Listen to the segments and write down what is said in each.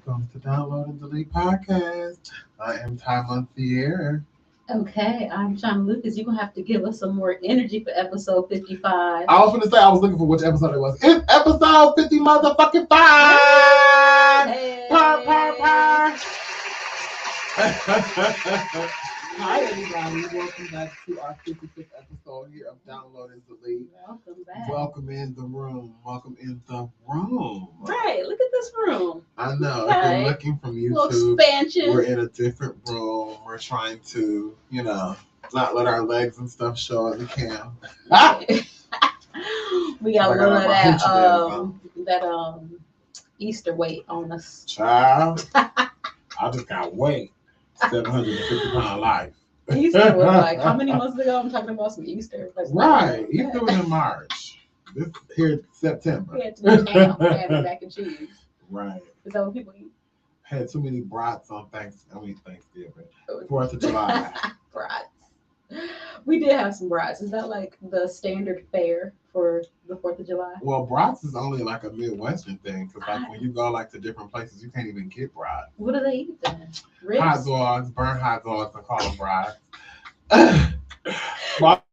welcome to Download and Delete Podcast. I am Ty Montier. Okay, I'm Sean Lucas. You're gonna have to give us some more energy for episode 55. I was going to say I was looking for which episode it was. It's episode 50 motherfucking 5! Hey. Purr. Hi everybody, welcome back to our 55th episode here of Download and Delete. Welcome back. Welcome in the room. Welcome in the room. Right, look at this room. I know. Okay. If you're looking from Little YouTube, expansion. we're in a different room. We're trying to, not let our legs and stuff show in the cam. We got a Like little I of got that Easter weight on us. Child, I just got weight. 750-pound life. Easter was like how many months ago? I'm talking about some Easter. Right. Easter was in March. This here September. We had to do ham. We had mac and cheese. Right. Is that what people eat? Had too many brats on Thanksgiving. 4th of July. Brats. We did have some brats. Is that like the standard fare for the 4th of July? Well, brats is only like a Midwestern thing because like when you go like to different places, you can't even get brats. What do they eat then? Ribs? Hot dogs, burnt hot dogs, I call them brats. Well,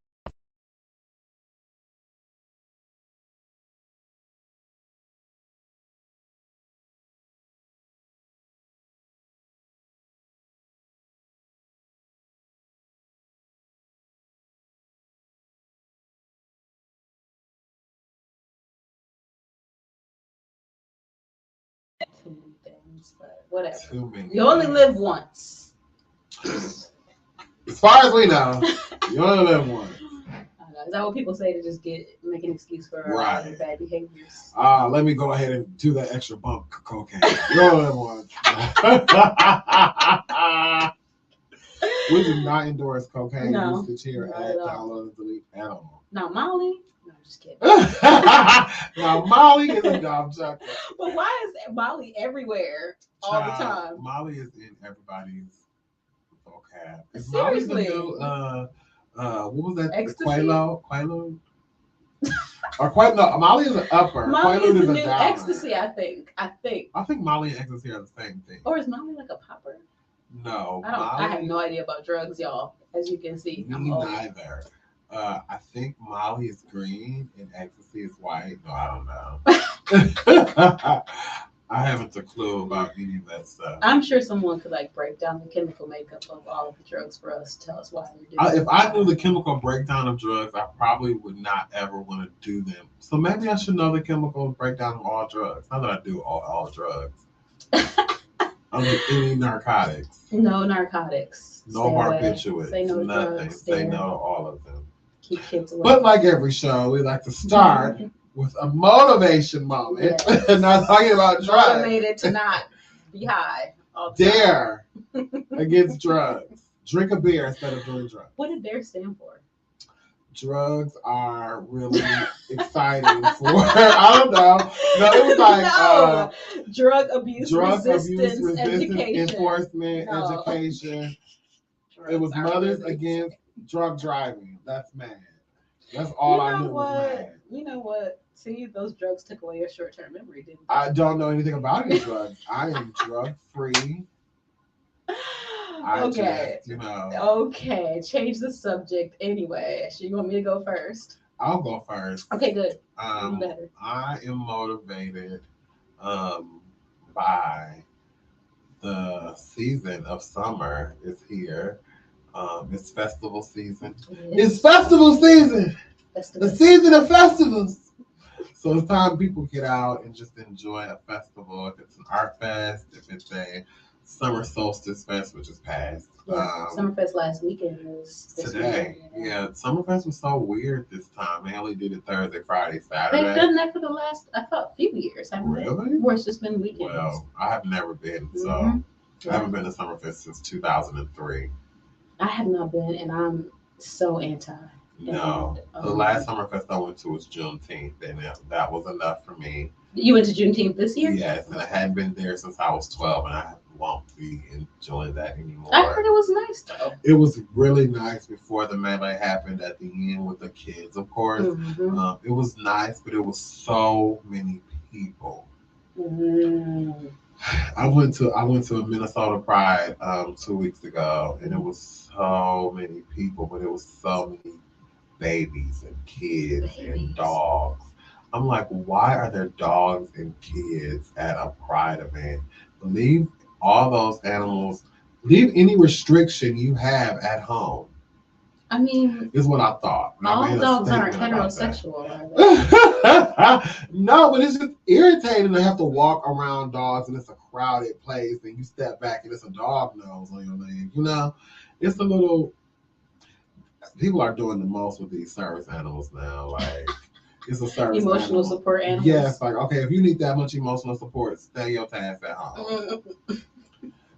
Too many things, but whatever. too many. You only live once. As far as we know, you only live once. Is that what people say to just make an excuse for Right. bad behaviors? Let me go ahead and do that extra bump cocaine. You only live once. We do not endorse cocaine No, usage here not at at all. Download and Delete at all. Now Molly. No, I'm just kidding. Now Molly is a dumb chuckle. But why is Molly everywhere all the time? Molly is in everybody's vocab. Is Molly the Seriously. new, what was that? Ecstasy? Quaalude? Or Quaalude? No, Molly is an upper. Molly Quaalude is is the a new downer. ecstasy, I think. I think Molly and ecstasy are the same thing. Or is Molly like a popper? No, I have no idea about drugs, y'all. As you can see, Me I'm old. neither. I think Molly is green and ecstasy is white. No, I don't know. I haven't a clue about any of that stuff. I'm sure someone could like break down the chemical makeup of all of the drugs for us to tell us why we're doing If I knew the chemical breakdown of drugs, I probably would not ever want to do them. So maybe I should know the chemical breakdown of all drugs. Not that I do all drugs. I mean, any narcotics. No narcotics. No Stay away. barbiturates. Say no to nothing. drugs. Say Stay- no to all of them. Keep kids away. But like every show, we like to start with a motivation moment. Yes. Not talking about drugs. Motivated to not be high. All the time. Dare against drugs. Drink a beer instead of doing drugs. What did DARE stand for? Drugs are really exciting for, I don't know. No, it was like No. Drug abuse drug resistance abuse, resistance, education. enforcement, No. education. Drugs It was are Mothers really Against Drug Driving. That's mad. That's all I knew was mad. You know what? See, those drugs took away your short-term memory, didn't they? I don't know anything about any drugs. I am drug free. Okay. Just, Okay. Change the subject anyway. So you want me to go first? I'll go first. Okay, good. Better. I am motivated by the season of summer is here. It's festival season. It's festival season. The season of festivals. So it's time people get out and just enjoy a festival. If it's an art fest, if it's a summer solstice fest, which is past. Yeah, Summerfest last weekend was this Today. weekend, Yeah, Summerfest was so weird this time. They only did it Thursday, Friday, They've Saturday. done that for the last, I thought, few years, haven't they? Really? Where it's just been weekends. Well, I have never been, so Mhm. I haven't been to Summerfest since 2003. I have not been, and I'm so anti. No, And, the last Summerfest I went to was Juneteenth, and that was enough for me. You went to Juneteenth this year? Yes, and I hadn't been there since I was 12, and I won't be enjoying that anymore. I heard it was nice though. It was really nice before the melee happened at the end with the kids, of course. Mm-hmm. It was nice, but it was so many people. Mm. I went to a Minnesota Pride 2 weeks ago, and it was so many people, but it was so many babies and kids and Babies. dogs. I'm like, why are there dogs and kids at a pride event? Leave all those animals, leave any restriction you have at home, I mean, is what I thought. And I all made a dogs aren't statement about that. heterosexual, are they? No, but it's just irritating to have to walk around dogs and it's a crowded place and you step back and it's a dog nose on your leg. It's a little. People are doing the most with these service animals now. Like, it's a service Emotional animal. support animals. Yes, like, okay, if you need that much emotional support, stay your task at home.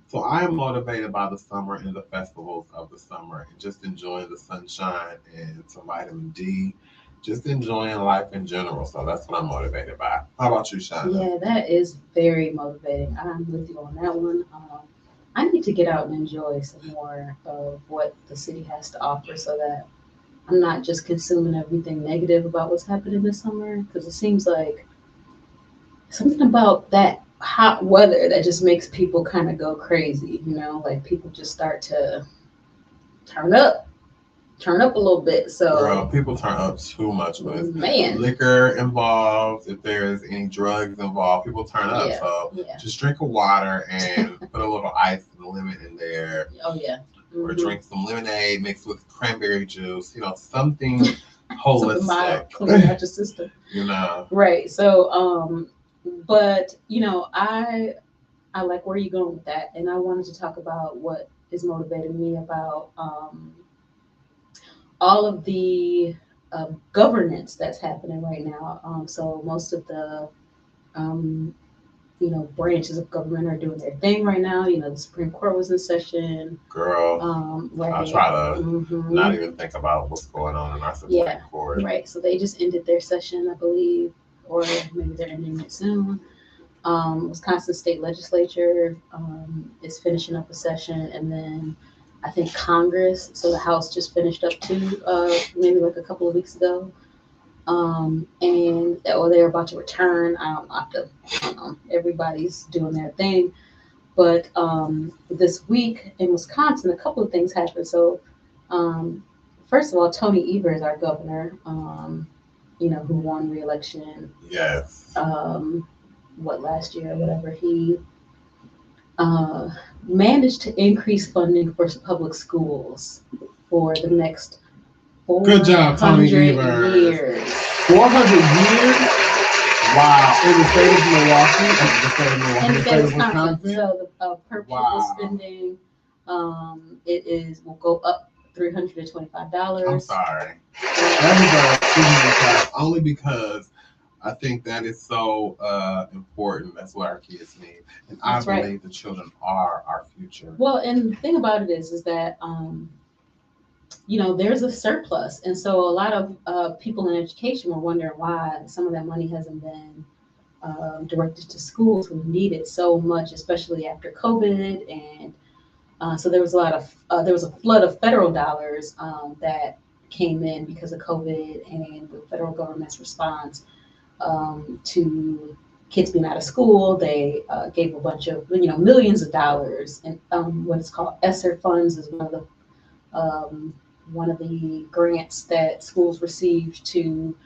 So I am motivated by the summer and the festivals of the summer and just enjoying the sunshine and some vitamin D, just enjoying life in general. So that's what I'm motivated by. How about you, Shonda? Yeah, that is very motivating. I'm with you on that one. I need to get out and enjoy some more of what the city has to offer so that I'm not just consuming everything negative about what's happening this summer. Because it seems like something about that hot weather that just makes people kind of go crazy, like people just start to turn up, turn up a little bit. Girl, So, people turn up too much when it's man, liquor involved. If there's any drugs involved, people turn up. yeah, So yeah. just drink a water and put a little ice and lemon in there, Oh, yeah. or Mhm. drink some lemonade mixed with cranberry juice. Something Something mild, holistic. clean out your system. you know. Right. So, but I like where you're going with that, and I wanted to talk about what is motivating me about all of the governance that's happening right now. So most of the um, branches of government are doing their thing right now. The Supreme Court was in session. Girl, Right. I try to not Hmm. even think about what's going on in our Supreme Yeah. Court. Right. So they just ended their session, I believe, or maybe they're ending it soon. Wisconsin State Legislature is finishing up a session, and then I think Congress, so the House just finished up too, maybe like a couple of weeks ago, and or they're about to return. I don't know. Everybody's doing their thing, but this week in Wisconsin, a couple of things happened. So, um, first of all, Tony Evers, our governor, who won re-election. Yes. Last year, whatever, he uh, managed to increase funding for public schools for the next Good job, Tony 400 Evers. years. 400 years? Wow. In the state of Milwaukee, In the state of Wisconsin. Wisconsin. So the per pupil spending, will go up $325. I'm sorry. That is only because I think that is so important. That's what our kids need, and I believe the children are our future. Well, and the thing about it is that there's a surplus, and so a lot of people in education were wondering why some of that money hasn't been directed to schools who need it so much, especially after COVID, and so there was a flood of federal dollars that came in because of COVID and the federal government's response to kids being out of school. They gave a bunch of millions of dollars, and what is called ESSER funds is one of the grants that schools received to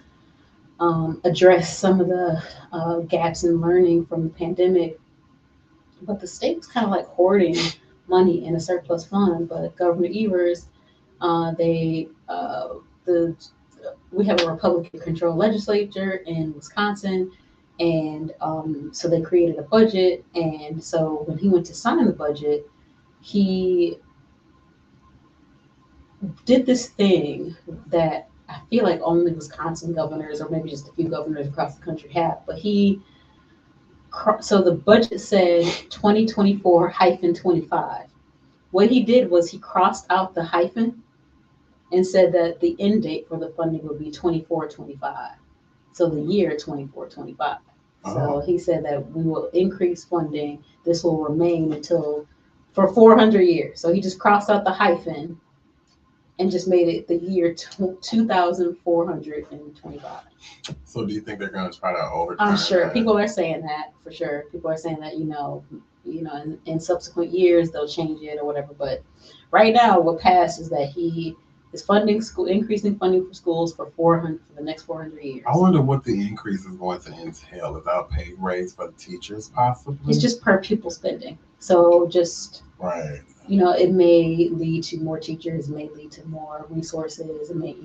address some of the gaps in learning from the pandemic. But the state was kind of like hoarding money in a surplus fund. But Governor Evers, they the we have a Republican-controlled legislature in Wisconsin, and so they created a budget. And so when he went to sign the budget, he did this thing that I feel like only Wisconsin governors, or maybe just a few governors across the country, have. But so the budget said 2024-25. What he did was he crossed out the hyphen and said that the end date for the funding would be 24-25. So the year 24-25. So he said that we will increase funding. This will remain for 400 years. So he just crossed out the hyphen and just made it the year 2,425. So do you think they're going to try to overturn I'm sure that? people are saying that for sure. People are saying that in subsequent years they'll change it or whatever. But right now, what passed is that he is increasing funding for schools for 400 for the next 400 years. I wonder what the increase is going to entail. Is that a pay raise for the teachers, possibly? It's just per pupil spending. So just right. It may lead to more teachers, it may lead to more resources, it may,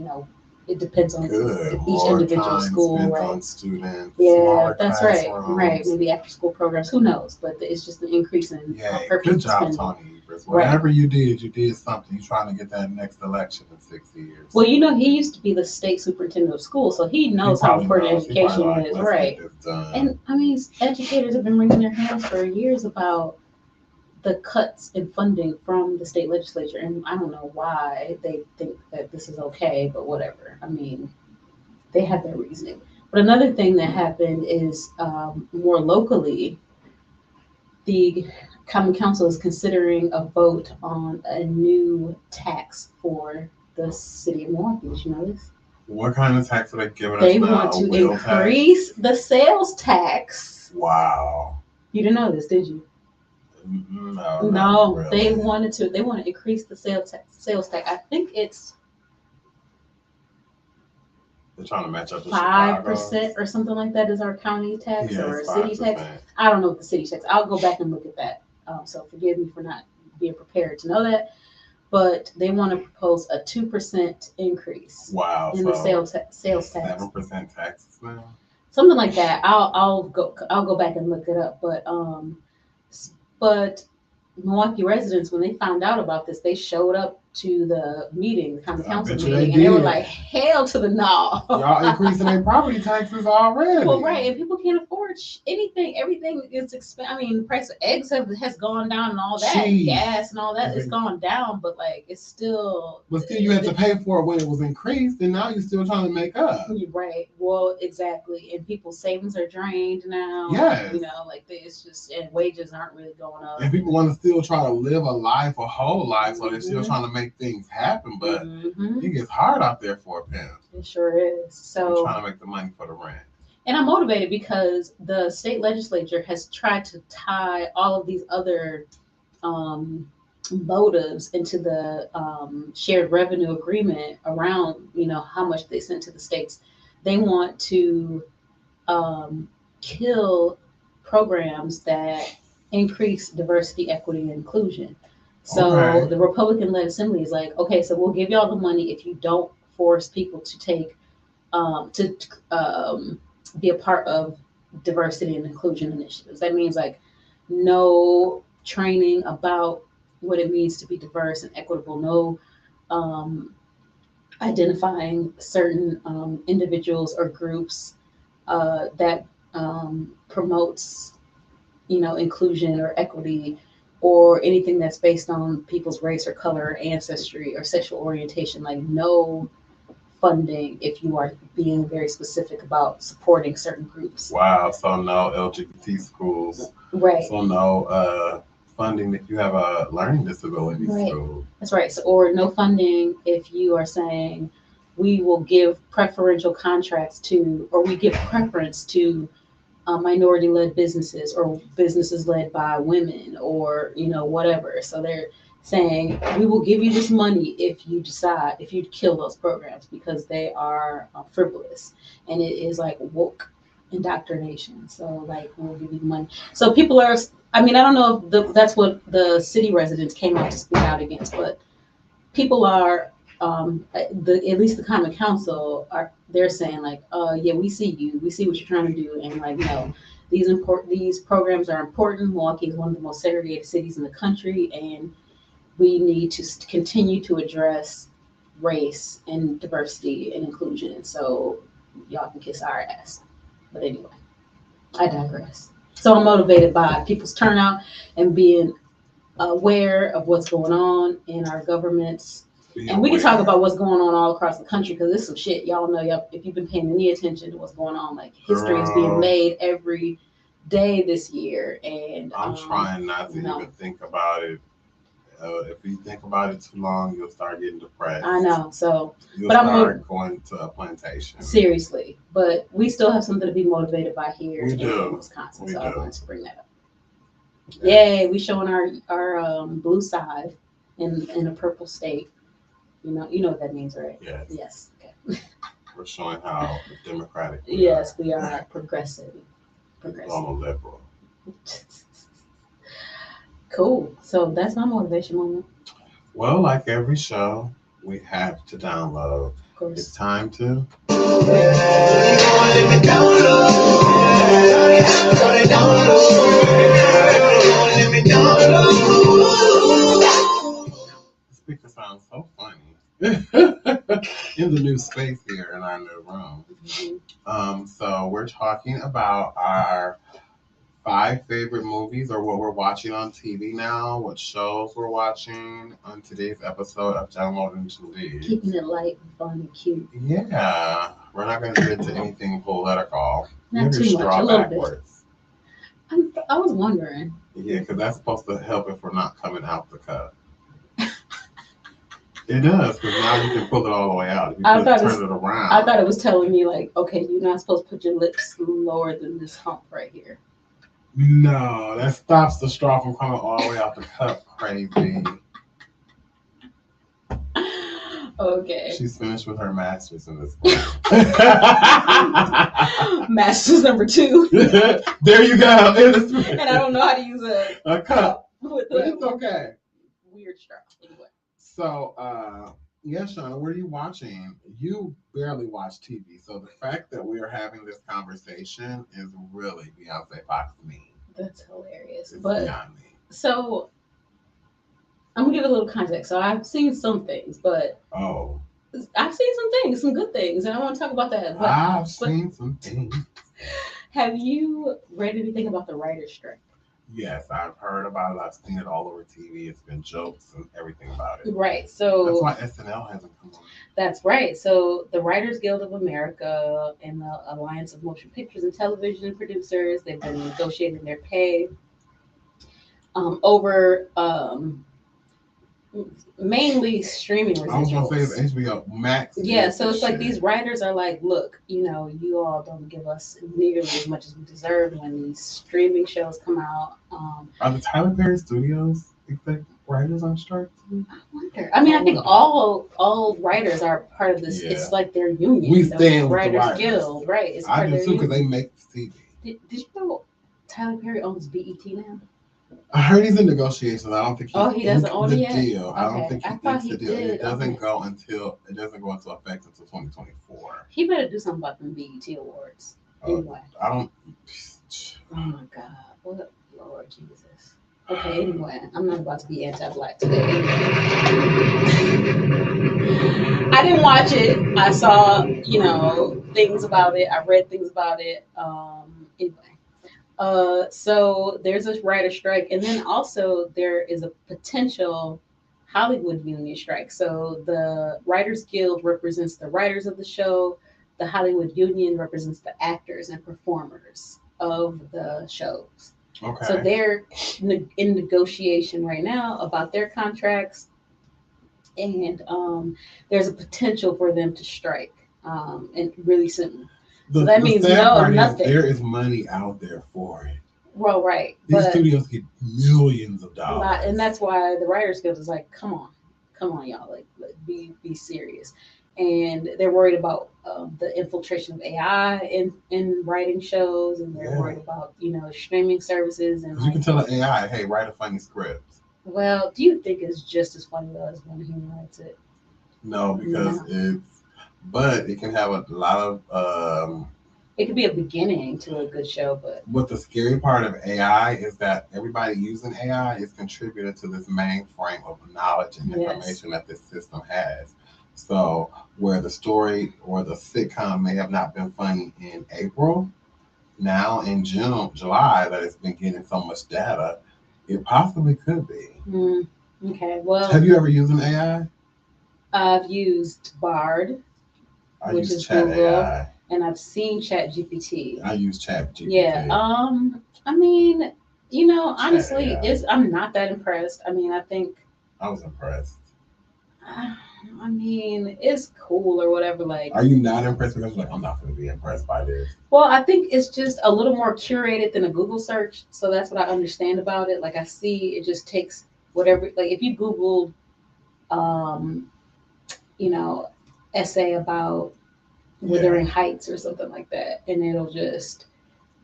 it depends on each individual school, right? On students, yeah, that's right. Right, maybe after school programs, who knows? But it's just an increase in per good job, spending. Tony Evers. Whatever you did something. You're trying to get that next election in 6 years. Well, he used to be the state superintendent of schools, so he knows how important education is, right? And I mean, educators have been wringing their hands for years about the cuts in funding from the state legislature, and I don't know why they think that this is okay, but whatever. I mean, they have their reasoning. But another thing that happened is more locally, the Common Council is considering a vote on a new tax for the city of Milwaukee. Did you know this? What kind of tax are they giving us now? They want to increase the sales tax. Wow. You didn't know this, did you? No, really. They want to increase the sales tax. I think it's they're trying to match up to 5% or something like that is our county tax or city tax. I don't know what the city tax. I'll go back and look at that. So forgive me for not being prepared to know that. But they want to propose a 2% increase. Wow. In the sales tax. 7% taxes now. Something like that. I'll go back and look it up. But Milwaukee residents, when they found out about this, they showed up to the meeting, the common council meeting, and they were like, hell to the no. Y'all increasing their property taxes already. Well, right, and people can't afford anything. Everything is expensive. I mean, the price of eggs has gone down and all that. Jeez. Gas and all that has gone down, but like it's still. But still, you had to pay for it when it was increased, and now you're still trying to make up. Right. Well, exactly. And people's savings are drained now. Yes. It's just, and wages aren't really going up. And people want to still try to live a whole life, so they're still trying to make things happen, but it gets hard out there for a pimp. It sure is. So I'm trying to make the money for the rent. And I'm motivated because the state legislature has tried to tie all of these other motives into the shared revenue agreement around, how much they send to the states. They want to kill programs that increase diversity, equity, and inclusion. So the Republican-led Assembly is like, okay, so we'll give y'all the money if you don't force people to take be a part of diversity and inclusion initiatives. That means like no training about what it means to be diverse and equitable, no identifying certain individuals or groups that promotes, inclusion or equity, or anything that's based on people's race or color or ancestry or sexual orientation. Like no funding if you are being very specific about supporting certain groups. Wow. So no LGBT schools. Right. So no funding if you have a learning disability school. That's right. So, or no funding if you are saying we will give preferential contracts to, or we give preference to minority-led businesses or businesses led by women or, whatever. So they're saying we will give you this money if you kill those programs because they are frivolous, and it is like woke indoctrination. So like we'll give you money. So people are, I don't know if that's what the city residents came out to speak out against, but people are, at least the Common Council they're saying like, yeah, we see you, we see what you're trying to do, and like, no, these programs are important. Milwaukee is one of the most segregated cities in the country, and we need to continue to address race and diversity and inclusion. So y'all can kiss our ass. But anyway, I digress. So I'm motivated by people's turnout and being aware of what's going on in our governments. And we can talk about what's going on all across the country, because this is some shit y'all know. If you've been paying any attention to what's going on, like history is being made every day this year. And I'm trying not to even think about it If you think about it too long, you'll start getting depressed. I know. So, You'll but start going to a plantation. Seriously, but we still have something to be motivated by here We do. in Wisconsin. We so do. I wanted to bring that up. Yay, we showing our blue side in a purple state. You know what that means, right? Yes. Yes. Okay. We're showing how democratic we Yes, are. we are progressive. Normal liberal. Cool. So that's my motivation moment. Well, like every show, we have to download. Of course. It's time to. The speaker sounds so funny in the new space here in our new room. Mm-hmm. So we're talking about our 5 favorite movies or what we're watching on TV now, what shows we're watching on today's episode of Downloading to Lead. Keeping it light, fun, and cute. Yeah, we're not going to get into anything political. Not too much, a little bit. I was wondering. Yeah, because that's supposed to help if we're not coming out the cup. It does, because now you can pull it all the way out. If you turn it around. I thought it was telling me, like, okay, you're not supposed to put your lips lower than this hump right here. No, that stops the straw from coming all the way out the cup, crazy. Okay. She's finished with her master's in this. Master's number 2. There you go. And I don't know how to use a cup. With it's okay. Weird straw. Anyway. So, yeah, Shauna, what are you watching? You barely watch TV, so the fact that we are having this conversation is really Beyonce Fox me. That's hilarious. It's but beyond me. So, I'm gonna give a little context. So I've seen some things, but I've seen some things, some good things, and I want to talk about that. But, I've seen some things. Have you read anything about the writer's strike? Yes, I've heard about it. I've seen it all over TV. It's been jokes and everything about it. Right. So that's why SNL hasn't come on. That's right. So the Writers Guild of America and the Alliance of Motion Pictures and Television Producers, they've been negotiating their pay over mainly streaming residuals. I was going to say it's HBO Max. Yeah, so it's like these writers are like, look, you all don't give us nearly as much as we deserve when these streaming shows come out. Are the Tyler Perry Studios writers on strike? I wonder. I mean, I think all writers are part of this. Yeah. It's like their union. We stand with the Writers Guild, right? It's part I do too, because they make TV. Did you know Tyler Perry owns BET now? I heard he's in negotiations. I don't think he doesn't own it yet. Deal. Okay. I don't think he inked the deal. Did. It doesn't go into effect until 2024. He better do something about them BET awards. Anyway. I don't. Oh my God! What, Lord Jesus. Okay. Anyway, I'm not about to be anti-black today. I didn't watch it. I saw, things about it. I read things about it. Anyway. So there's a writer strike, and then also there is a potential Hollywood union strike. So the Writers Guild represents the writers of the show. The Hollywood Union represents the actors and performers of the shows. Okay. So they're in negotiation right now about their contracts, and there's a potential for them to strike and really soon. So that means nothing. There is money out there for it. Well, right. These studios get millions of dollars. And that's why the Writers Guild is like, come on, y'all, like be serious. And they're worried about the infiltration of AI in writing shows, and they're worried about streaming services. And you can tell an AI, hey, write a funny script. Well, do you think it's just as funny as when a human writes it? No, because but it can have a lot of it could be a beginning to a good show, but what the scary part of AI is that everybody using AI is contributing to this mainframe of knowledge and information that this system has. So where the story or the sitcom may have not been funny in April, now in June, July, that it's been getting so much data, it possibly could be. Okay, well, have you ever used an AI? I've used Bard. I use Chat Google, AI. And I've seen Chat GPT. I use Chat GPT. Yeah. I mean, honestly, I'm not that impressed. I mean, I think I was impressed. I mean, it's cool or whatever. Like, are you not impressed? Because like, I'm not going to be impressed by this. Well, I think it's just a little more curated than a Google search. So that's what I understand about it. Like, I see it just takes whatever. Like, if you Googled, um, you know, essay about Wuthering Heights or something like that, and it'll just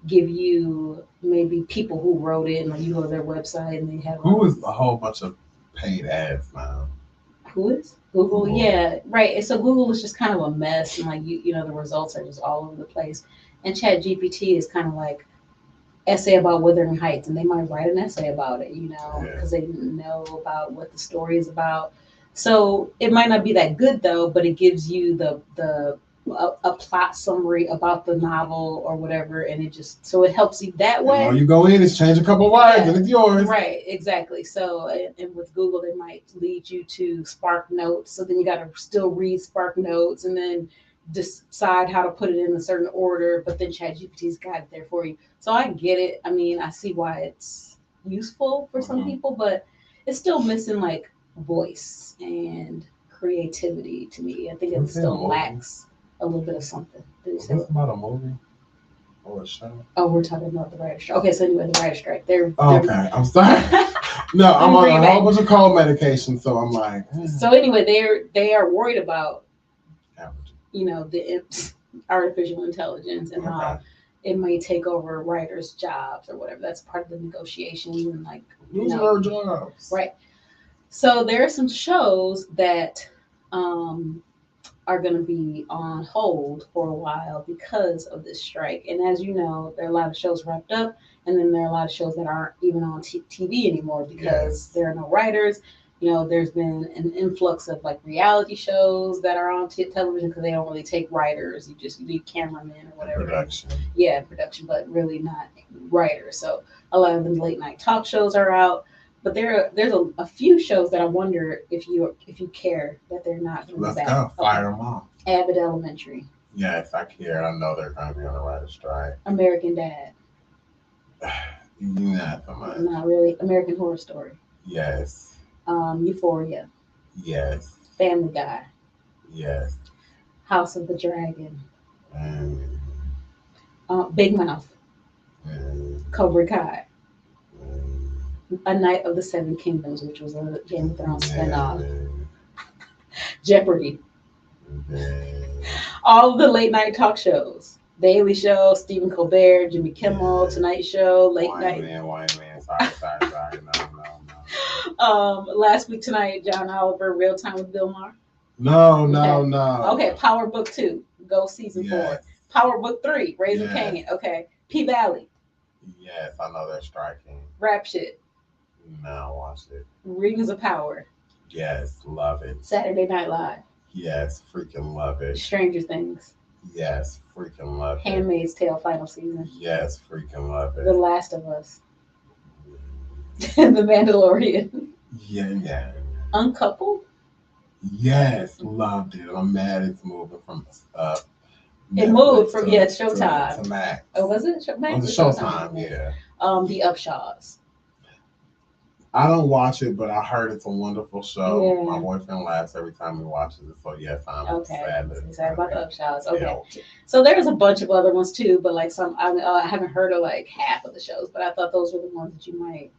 give you maybe people who wrote it, and like you go to their website and they have. Who is a whole bunch of paid ads now? Who is Google? Yeah, right. So Google is just kind of a mess, and like you know, the results are just all over the place. And Chat GPT is kind of like essay about Wuthering Heights, and they might write an essay about it, you know, because they know about what the story is about. So it might not be that good though, but it gives you the a plot summary about the novel or whatever, and it just so it helps you that way. And when you go in, it's change a couple of words, and it's yours. Right, exactly. So and with Google, they might lead you to Spark Notes. So then you got to still read Spark Notes and then decide how to put it in a certain order. But then ChatGPT's got it there for you. So I get it. I mean, I see why it's useful for some people, but it's still missing like voice and creativity to me. I think it still lacks a little bit of something. Is this about a movie or a show? Oh, we're talking about the writer's strike. Okay, so anyway, the writer's strike. They're okay. I'm sorry. No, I'm on a whole bunch of cold medication, so I'm like. So anyway, they are worried about, you know, the artificial intelligence and how it may take over writers' jobs or whatever. That's part of the negotiations and like losing our jobs. Right. So there are some shows that are going to be on hold for a while because of this strike. And as you know, there are a lot of shows wrapped up, and then there are a lot of shows that aren't even on TV anymore because there are no writers. You know, there's been an influx of like reality shows that are on television because they don't really take writers. You need cameramen or whatever. Production. Yeah, production, but really not writers. So a lot of the late night talk shows are out. But there's a few shows that I wonder if you care that they're not going to be back. Let's go. Fire them off. Abbott Elementary. Yes, I care. I know they're going to be on the writer's strike. American Dad. Not so much. Not really. American Horror Story. Yes. Euphoria. Yes. Family Guy. Yes. House of the Dragon. Big Mouth. Cobra Kai. A Night of the Seven Kingdoms, which was a Game of Thrones spinoff. Jeopardy. All of the late night talk shows. Daily Show, Stephen Colbert, Jimmy Kimmel, Tonight Show, Late Night. White man. Sorry. No. Last week tonight, John Oliver, Real Time with Bill Maher. No. Okay, Power Book 2, Go Season 4. Power Book 3, Raising Kanan. Okay, P Valley. Yes, I know they're striking. Rap Shit. No, watch it. Rings of Power. Yes, love it. Saturday Night Live. Yes, freaking love it. Stranger Things. Yes, freaking love it. Handmaid's Tale final season. Yes, freaking love it. The Last of Us. The Mandalorian. Yeah. Uncoupled. Yes, loved it. I'm mad it's moving from it moved from Showtime to Max. Oh, was it Max? It was Showtime, yeah. The Upshaws. I don't watch it, but I heard it's a wonderful show. Yeah. My boyfriend laughs every time he watches it. So yes, I'm sad. Excited about the Upshaws. Okay. Yeah. So there's a bunch of other ones too, but like I haven't heard of like half of the shows, but I thought those were the ones that you might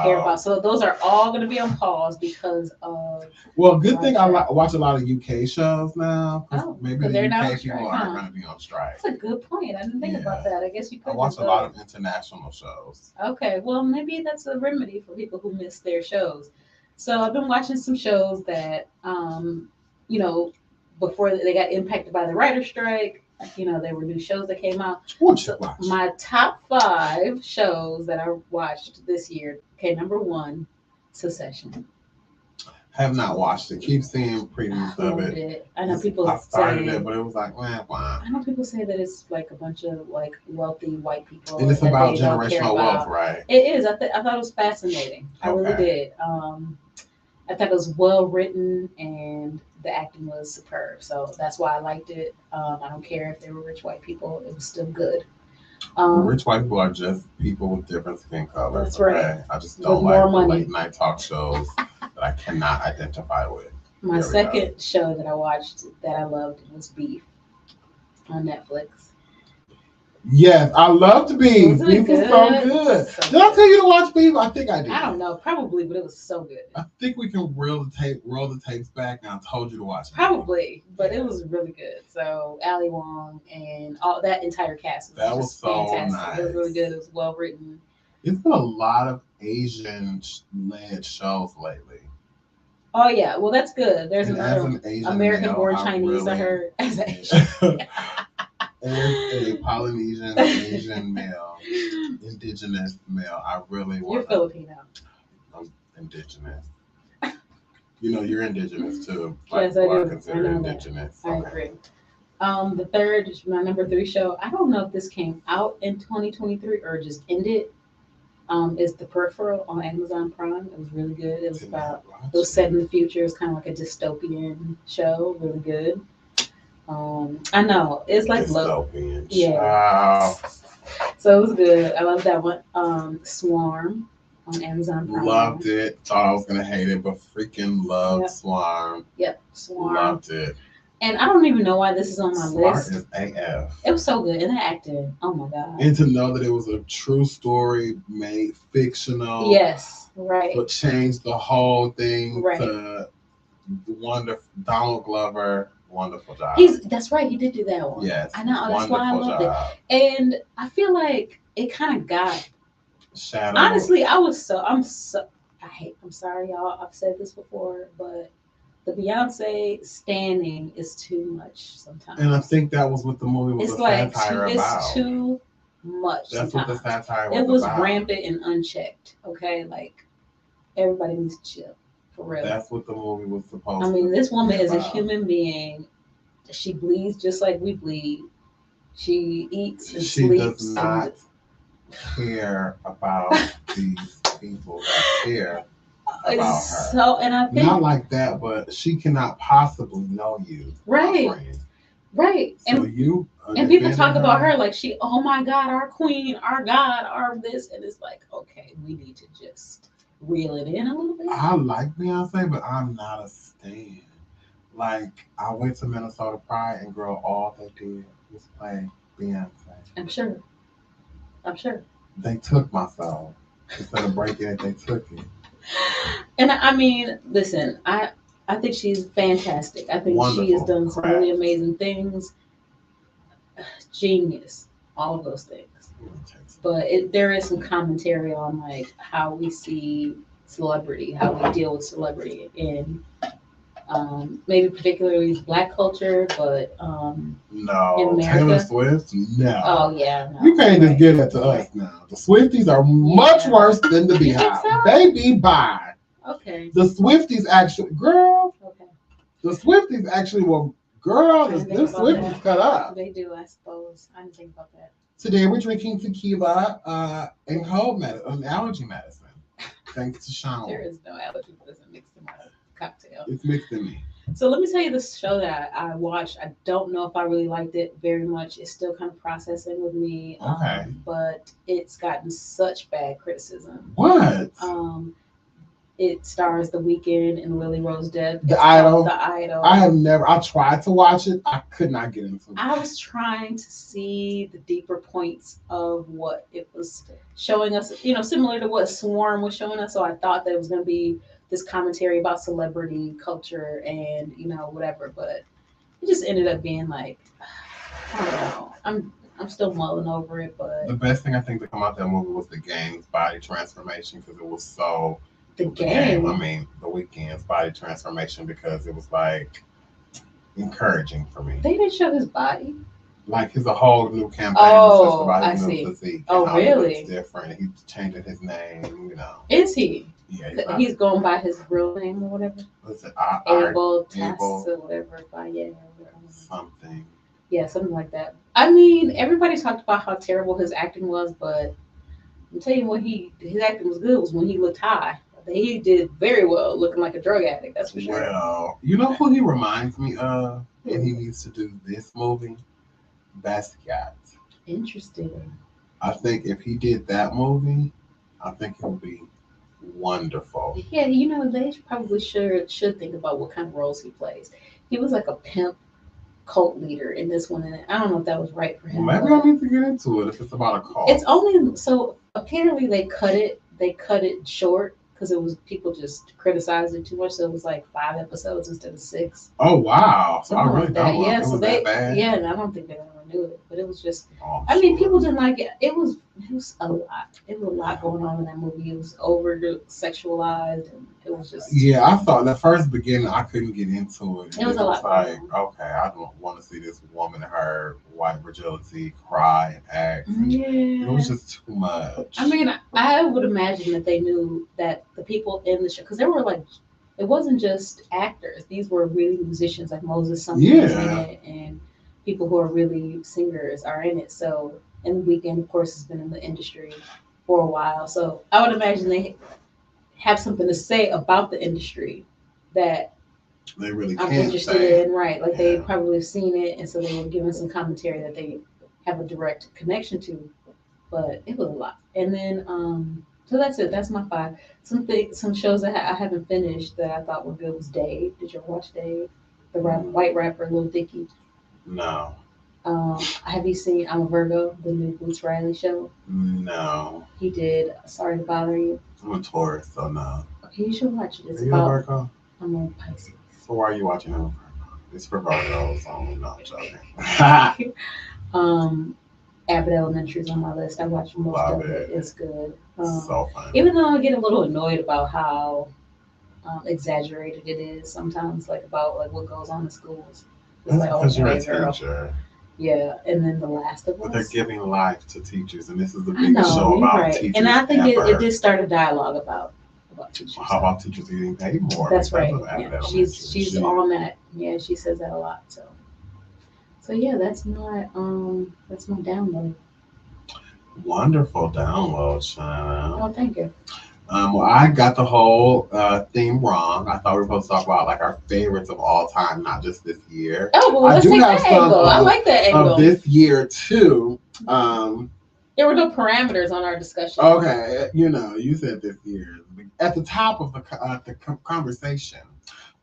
care about. So those are all going to be on pause because of. Well, good thing I watch a lot of UK shows now. Oh, maybe the UK people aren't going to be on strike. That's a good point. I didn't think about that. I guess you could. I watch a lot of international shows. Okay, well maybe that's a remedy for people who miss their shows. So I've been watching some shows that, you know, before they got impacted by the writer's strike. You know, there were new shows that came out. What you watch? My top 5 shows that I watched this year. Okay, number 1, Succession. Have not watched it. Keep seeing previews of it. I know people started it, but it was like, why? I know people say that it's like a bunch of like wealthy white people. And it's about generational wealth, right? It is. I thought it was fascinating. I really did. I thought it was well written and the acting was superb. So that's why I liked it. I don't care if they were rich white people. It was still good. Rich white people are just people with different skin colors. That's right. I just don't like the late night talk shows that I cannot identify with. My second show that I watched that I loved was Beef on Netflix. Yes, I loved Beef. Beef was so good. Did I tell you to watch Beef? I think I did. I don't know, probably, but it was so good. I think we can roll the tapes back, and I told you to watch it. Probably, but it was really good. So Ali Wong and all that entire cast was so fantastic. Nice. It was really good. It was well written. It's been a lot of Asian-led shows lately. Oh yeah, well that's good. There's another American-born Chinese. I heard as an Asian. As a Polynesian Asian male, indigenous male, I really want. You're Filipino. I'm indigenous. You know, you're indigenous too. Yes, I do. Consider indigenous. I agree. The third, my number 3 show. I don't know if this came out in 2023 or just ended. Is The Peripheral on Amazon Prime. It was really good. It was set in the future. It's kind of like a dystopian show. Really good. I know it's like dystopian. Yeah. Wow. So it was good. I love that one. Swarm on Amazon Prime. Loved it. Thought I was gonna hate it, but freaking loved Swarm. Yep, Swarm. Loved it. And I don't even know why this is on my list. Smart as AF. It was so good. And the acting, oh my God. And to know that it was a true story made fictional. Yes, right. But changed the whole thing right. to wonderful Donald Glover. Wonderful job. That's right. He did do that one. Yes. I know. That's why I loved it. And I feel like it kind of got shadowed. Honestly, I'm sorry, y'all. I've said this before, but the Beyonce standing is too much sometimes. And I think that was what the movie was satire about. It's too much. That's sometimes. What the satire was. It was about. Rampant and unchecked. Okay, like everybody needs to chill. For real. That's what the movie was supposed to be. I mean, this woman is a human being. She bleeds just like we bleed. She eats and sleeps. She does not care about these people that care about her. So, and I think not like that, but she cannot possibly know you. Right. Right. So and people talk about her like oh my God, our queen, our God, our this, and it's like, okay, we need to just reel it in a little bit. I like Beyonce, but I'm not a stan. Like, I went to Minnesota Pride and girl, all they did was play Beyonce. I'm sure. They took my soul. Instead of breaking it, they took it. And I mean, listen, I think she's fantastic. I think she has done some really amazing things. Genius, all of those things. But there is some commentary on like how we see celebrity, how we deal with celebrity in maybe particularly Black culture, but no, in America. Taylor Swift, no. Oh yeah, no, you can't just give that to us now. The Swifties are much worse than the Beehive. So? They be by. Okay. The Swifties actually, girl. Okay. The Swifties actually were, girl. The Swifties cut up. They do, I suppose. I didn't think about that. Today we're drinking tequila and cold medicine, allergy medicine. Thanks to Sean. There is no allergy medicine mixed in my cocktail. It's mixed in me. So let me tell you this show that I watched. I don't know if I really liked it very much. It's still kind of processing with me. Okay. But it's gotten such bad criticism. What? It stars The Weeknd and Lily Rose Depp. The Idol. The Idol. I tried to watch it. I could not get into it. I was trying to see the deeper points of what it was showing us, similar to what Swarm was showing us. So I thought that it was going to be this commentary about celebrity culture and, whatever. But it just ended up being like, I don't know. I'm still mulling over it, but. The best thing I think to come out that movie was The Game's body transformation because it was so. The Game. I mean, The Weeknd's body transformation because it was like encouraging for me. They didn't show his body. Like his a whole new campaign. Oh, I see. Physique oh, really? It's different. He's changing his name. Is he? Yeah. He's going by his real name or whatever. What's it? Abel or whatever. Something. Yeah, something like that. I mean, everybody talked about how terrible his acting was, but I'm telling you, his acting was good was when he looked high. He did very well looking like a drug addict, that's for sure. Well, you know who he reminds me of? And he needs to do this movie? Basquiat. Interesting. I think if he did that movie, I think he'll be wonderful. Yeah, they probably should think about what kind of roles he plays. He was like a pimp cult leader in this one, and I don't know if that was right for him. Maybe I need to get into it if it's about a cult. It's only so apparently they cut it short because it was people just criticized it too much. So it was like 5 episodes instead of 6. Oh wow! So I Something really like that. don't. Yeah, It so was they that bad. yeah, and I don't think they're gonna renew it. But it was just Oh, I mean, sure. people didn't like it. It was a lot. It was a lot going on in that movie. It was over sexualized, and it was just Yeah, I thought the first beginning I couldn't get into it. It was a lot like, going okay, I don't want to see this woman in her white fragility cry and act. And yeah. it was just too much. I mean, I would imagine that they knew that the people in the show, because there were like, it wasn't just actors. These were really musicians, like Moses Sumter was in Yeah. it, and people who are really singers are in it. So, and The Weeknd, of course, has been in the industry for a while. So I would imagine they have something to say about the industry that They really I'm can't interested say. in, right? Like they Yeah. probably have seen it, and so they were giving some commentary that they have a direct connection to. But it was a lot. And then, so that's it. That's my 5. Some shows that I haven't finished that I thought were good was Dave. Did you ever watch Dave? The white rapper, Lil Dicky. No. Have you seen I'm a Virgo, the new Boots Riley show? No. He did Sorry to Bother You. I'm a Taurus, so no. Okay, you should watch it. It's Are you a about Virgo? I'm a Pisces. So why are you watching him? It's for Virgos, so no, I'm joking. Abbott Elementary is on my list. I watched most Love of it. it. It's good. So funny. Even though I get a little annoyed about how exaggerated it is sometimes, like about like what goes on in schools. It's like, Because you're a okay, girl. teacher. Yeah, and then The Last of But they're Us. giving life to teachers, and this is the I biggest know, show you're about right. teachers. And I think ever. it did start a dialogue about teachers. How about teachers getting paid more? That's because right. of Abbott Yeah, Elementary? she's on that. Yeah, she says that a lot. So yeah, that's my download. Wonderful download, Shanna. Oh, thank you. Well, I got the whole theme wrong. I thought we were supposed to talk about like our favorites of all time, not just this year. Oh, well, I let's do take have that some angle. I like that angle. Of this year too. There were no parameters on our discussion. Okay, you said this year at the top of the conversation.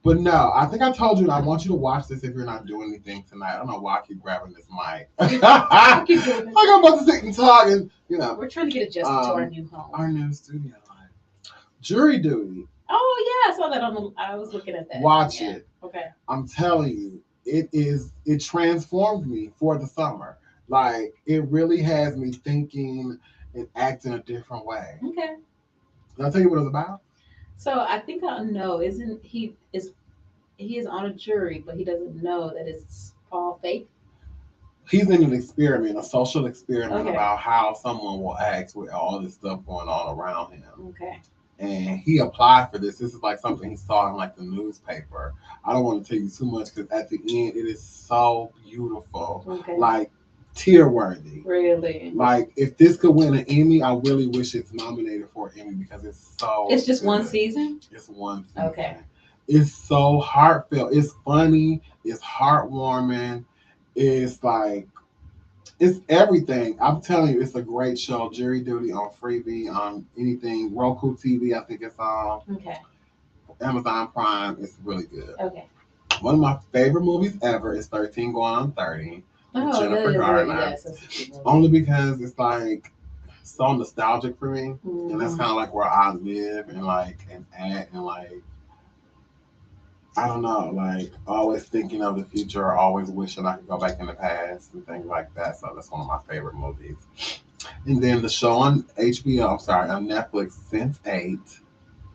But no, I think I told you, and I want you to watch this if you're not doing anything tonight. I don't know why I keep grabbing this mic. Like I'm about to sit and talk, and we're trying to get adjusted to our new home. Our new studio. Jury Duty. Oh yeah, I saw that I was looking at that. Watch it. Okay. I'm telling you, it transformed me for the summer. Like it really has me thinking and acting a different way. Okay. Did I tell you what it was about? So I think I know. Isn't he is on a jury, but he doesn't know that it's all fake. He's in an experiment, a social experiment Okay. about how someone will act with all this stuff going on around him. Okay. And he applied for this. This is like something he saw in like the newspaper. I don't want to tell you too much because at the end it is so beautiful, Okay. like tear worthy. Really. Like if this could win an Emmy, I really wish it's nominated for an Emmy because it's so. It's just good. one season. It's one season. Okay. It's so heartfelt. It's funny. It's heartwarming. It's like. It's everything. I'm telling you, it's a great show. Jury Duty on Freevee, on anything. Roku TV, I think it's on. Okay. Amazon Prime. It's really good. Okay. One of my favorite movies ever is 13 Going on 30. Oh, Jennifer really? Garner. Yes, that's a good movie. Only because it's like so nostalgic for me. Mhm. And that's kind of like where I live and like and act and like I don't know, like always thinking of the future, always wishing I could go back in the past and things like that. So that's one of my favorite movies. And then the show on HBO, on Netflix, Sense8.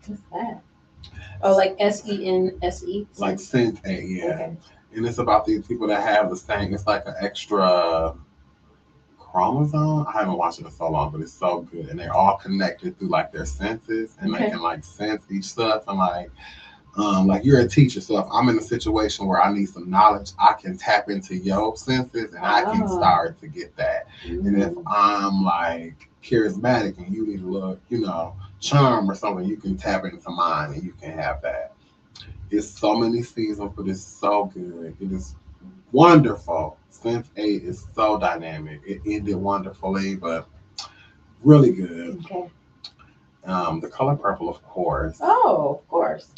What's that? Oh, like SENSE. Like Sense8, yeah. Okay. And it's about these people that have the same, it's like an extra chromosome. I haven't watched it in so long, but it's so good. And they're all connected through like their senses and Okay. they can like sense each stuff and like you're a teacher, so if I'm in a situation where I need some knowledge, I can tap into your senses and I can start to get that. And if I'm like charismatic and you need a little, charm or something, you can tap into mine and you can have that. It's so many seasons, but it's so good. It is wonderful. Sense8 is so dynamic. It ended wonderfully, but really good. Okay. The Color Purple, of course. Oh, of course.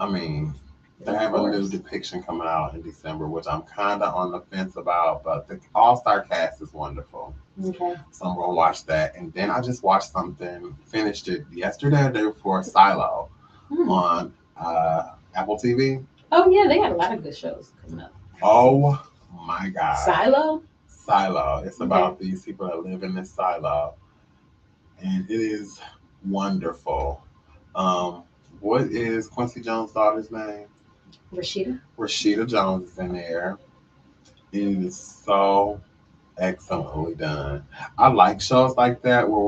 I mean, they Of have a new course. depiction coming out in December, which I'm kind of on the fence about, but the all-star cast is wonderful. Okay. So I'm going to watch that. And then I just watched something, finished it yesterday or the day before, Silo Hmm. on Apple TV. Oh yeah, they got a lot of good shows coming up. Oh my God. Silo. Silo. It's Okay. about these people that live in this silo, and it is wonderful. Um, what is Quincy Jones' daughter's name? Rashida. Rashida Jones is in there. It is so excellently done. I like shows like that where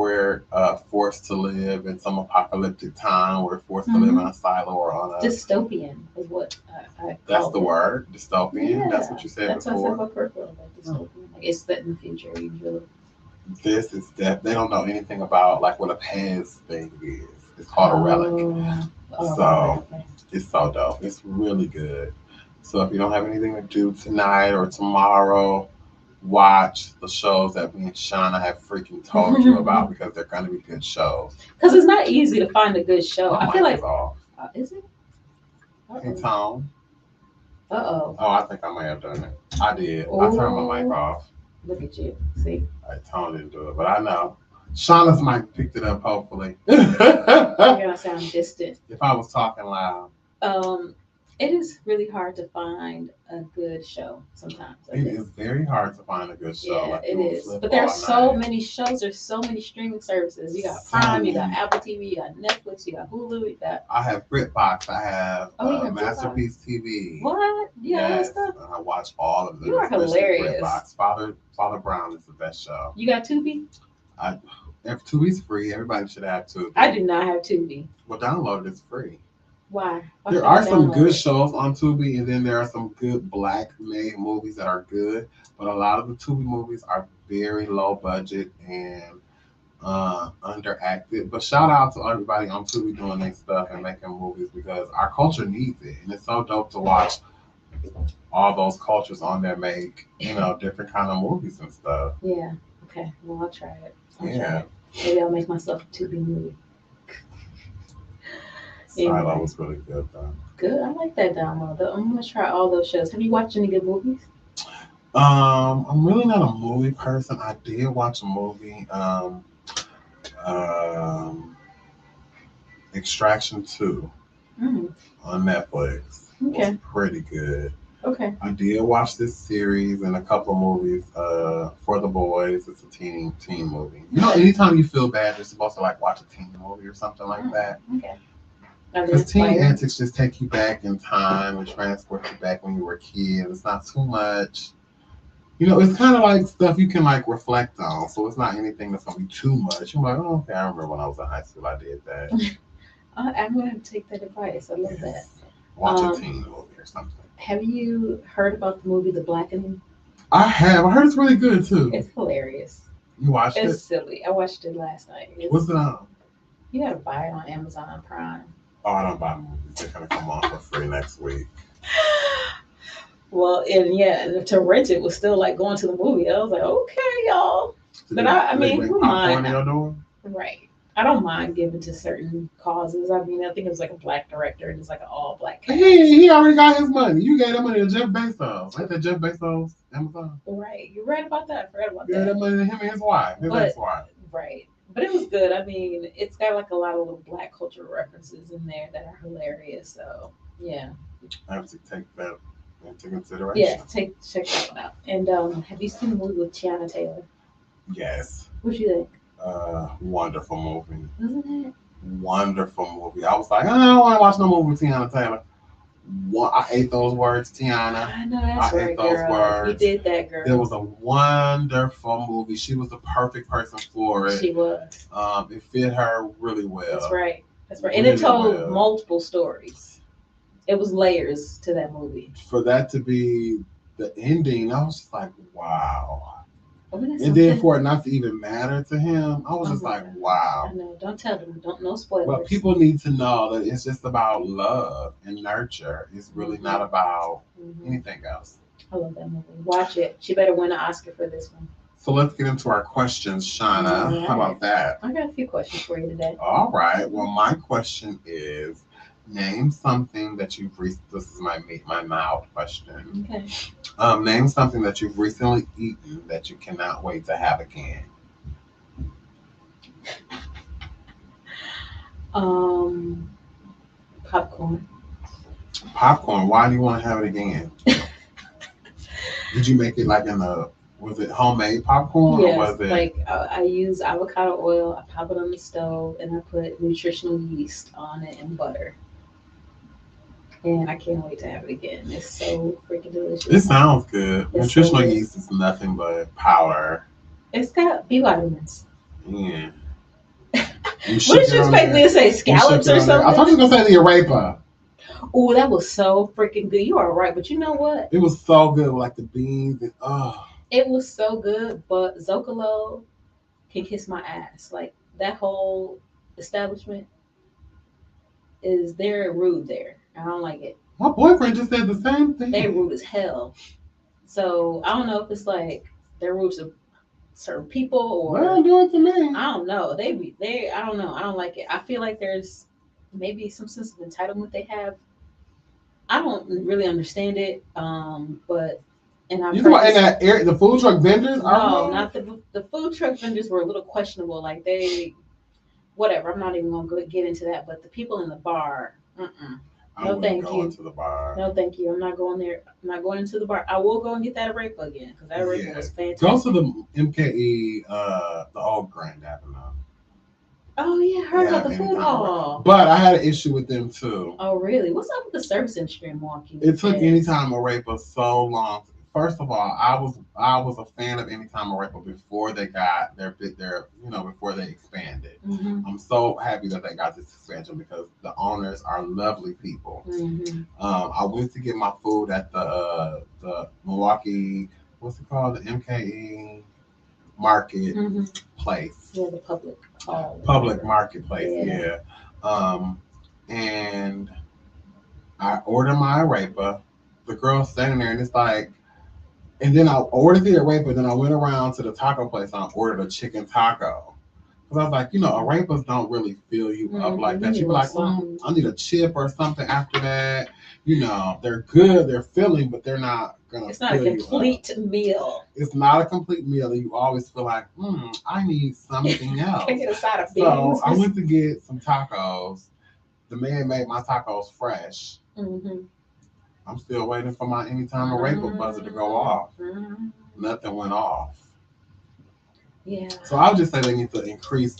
we're forced to live in some apocalyptic time. We're forced to live in a silo or on a. Dystopian is what I That's call the it. word, dystopian. Yeah, That's what you said that's what I said before. about purple, like dystopian. Like it's set in the future usually. This is that they don't know anything about like what a past thing is. It's called a relic. So Okay. it's so dope. It's really good. So if you don't have anything to do tonight or tomorrow, watch the shows that me and Shauna have freaking told you about because they're gonna be good shows. Because it's not easy to find a good show. My I feel mic like is off. is it? Hey Tone. Oh. Oh, I think I may have done it. I did. I turned my mic off. Look at you. See. Tone didn't do it, but I know. Shauna's mic picked it up, hopefully. You're gonna sound distant. If I was talking loud. It is really hard to find a good show sometimes. It is very hard to find a good show. Yeah, like it is. But there's so many shows. There's so many streaming services. You got Prime, you got Apple TV, you got Netflix, you got Hulu, you got. I have BritBox. I have you Masterpiece TV. What? Yeah, all that Yes, stuff. and I watch all of them. You are especially hilarious. BritBox. Father Brown is the best show. You got Tubi? If Tubi's free, everybody should have Tubi. I do not have Tubi. Well, download it. It's free. Why? There are some good shows on Tubi, and then there are some good black-made movies that are good. But a lot of the Tubi movies are very low budget and underacted. But shout out to everybody on Tubi doing their stuff and making movies because our culture needs it, and it's so dope to watch all those cultures on there make different kind of movies and stuff. Yeah. Okay. Well, I'll try it. Yeah. Maybe I'll make myself a Tubi movie. Silo was really good though. Good. I like that download. I'm gonna try all those shows. Have you watched any good movies? I'm really not a movie person. I did watch a movie, Extraction 2 on Netflix. Okay. It was pretty good. Okay. I did watch this series and a couple of movies for the boys. It's a teen movie. Anytime you feel bad, you're supposed to like watch a teen movie or something like that. Okay. Because teen antics just take you back in time and transport you back when you were a kid. It's not too much. It's kind of like stuff you can like reflect on. So it's not anything that's gonna be too much. You're like, oh, okay, I remember when I was in high school, I did that. I'm gonna have to take that advice. I love that. Watch a teen movie or something. Have you heard about the movie The Blackening? I have. I heard it's really good too. It's hilarious. You watched it? It's silly. I watched it last night. What's it on? You gotta buy it on Amazon Prime. Oh, I don't buy movies. They're gonna come on for free next week. Well, and to rent it was still like going to the movie. I was like, okay, y'all. But I mean, who mind? Right. I don't mind giving to certain causes. I mean, I think it was like a black director and it's like an all black cast. He already got his money. You gave that money to Jeff Bezos. Ain't that Jeff Bezos Amazon? Right. You're right about that. I forgot about that. Yeah, that money to him and his wife. His ex-wife. Right. But it was good. I mean, it's got like a lot of little black culture references in there that are hilarious. So yeah. I have to take that into consideration. Yeah, check that one out. And have you seen the movie with Tiana Taylor? Yes. What you think? Wonderful movie. Isn't it? Wonderful movie. I was like, I don't want to watch no movie with Tiana Taylor. I hate those words, Tiana. I know that's right, girl. You did that, girl. It was a wonderful movie. She was the perfect person for it. She was. It fit her really well. That's right. That's right. And it told multiple stories. It was layers to that movie. For that to be the ending, I was just like, wow. And then for it not to even matter to him, I was just like, wow. I know. Don't tell them. No spoilers. But people need to know that it's just about love and nurture. It's really not about anything else. I love that movie. Watch it. She better win an Oscar for this one. So let's get into our questions, Shauna. Right. How about that? I got a few questions for you today. All right. Well, my question is, name something that this is my mild question. Okay. Name something that you've recently eaten that you cannot wait to have again. Popcorn. Popcorn. Why do you want to have it again? Did you make it like was it homemade popcorn? Yes, or was it like I use avocado oil, I pop it on the stove, and I put nutritional yeast on it and butter. And I can't wait to have it again. It's so freaking delicious. It sounds good. It's Nutritional so good. yeast is nothing but powder. It's got B vitamins. Yeah. What did you expect me to say? Scallops or something? I thought you were gonna say the arepa. Oh, that was so freaking good. You are right, but you know what? It was so good, like the beans and It was so good, but Zocalo can kiss my ass. Like that whole establishment they're rude there. I don't like it. My boyfriend just said the same thing. They rude as hell. So I don't know if it's like they're rude to certain people or Well, do it to me. I don't know. I don't know. I don't like it. I feel like there's maybe some sense of entitlement they have. I don't really understand it. But and I'm You talking about in that area, the food truck vendors? No, not the food truck vendors were a little questionable. Like whatever. I'm not even gonna get into that. But the people in the bar, no, thank you. Into the bar. No, thank you. I'm not going there. I'm not going into the bar. I will go and get that arepa again because that arepa was fantastic. Go to the MKE, the old Grand Avenue. Oh yeah, I heard about the food hall. But I had an issue with them too. Oh really? What's up with the service industry in Milwaukee? It took Anytime Arepa so long. First of all, I was a fan of Anytime Arepa before they got their before they expanded. Mm-hmm. I'm so happy that they got this expansion because the owners are lovely people. Mm-hmm. I went to get my food at the Milwaukee, what's it called, the MKE Market place. Yeah, the public hall. Public marketplace. Yeah. And I ordered my arepa. The girl's standing there, and it's like. And then I ordered the arepa, then I went around to the taco place and I ordered a chicken taco. Because I was like, arepas don't really fill you up like that. You be like, I need a chip or something after that. They're good, they're filling, but they're not going to It's not a complete meal. It's not a complete meal. And you always feel like, I need something else. Can I get a side of beans? So I went to get some tacos. The man made my tacos fresh. Mm-hmm. I'm still waiting for my Anytime Arepa buzzer to go off. Mm-hmm. Nothing went off. Yeah. So I would just say they need to increase.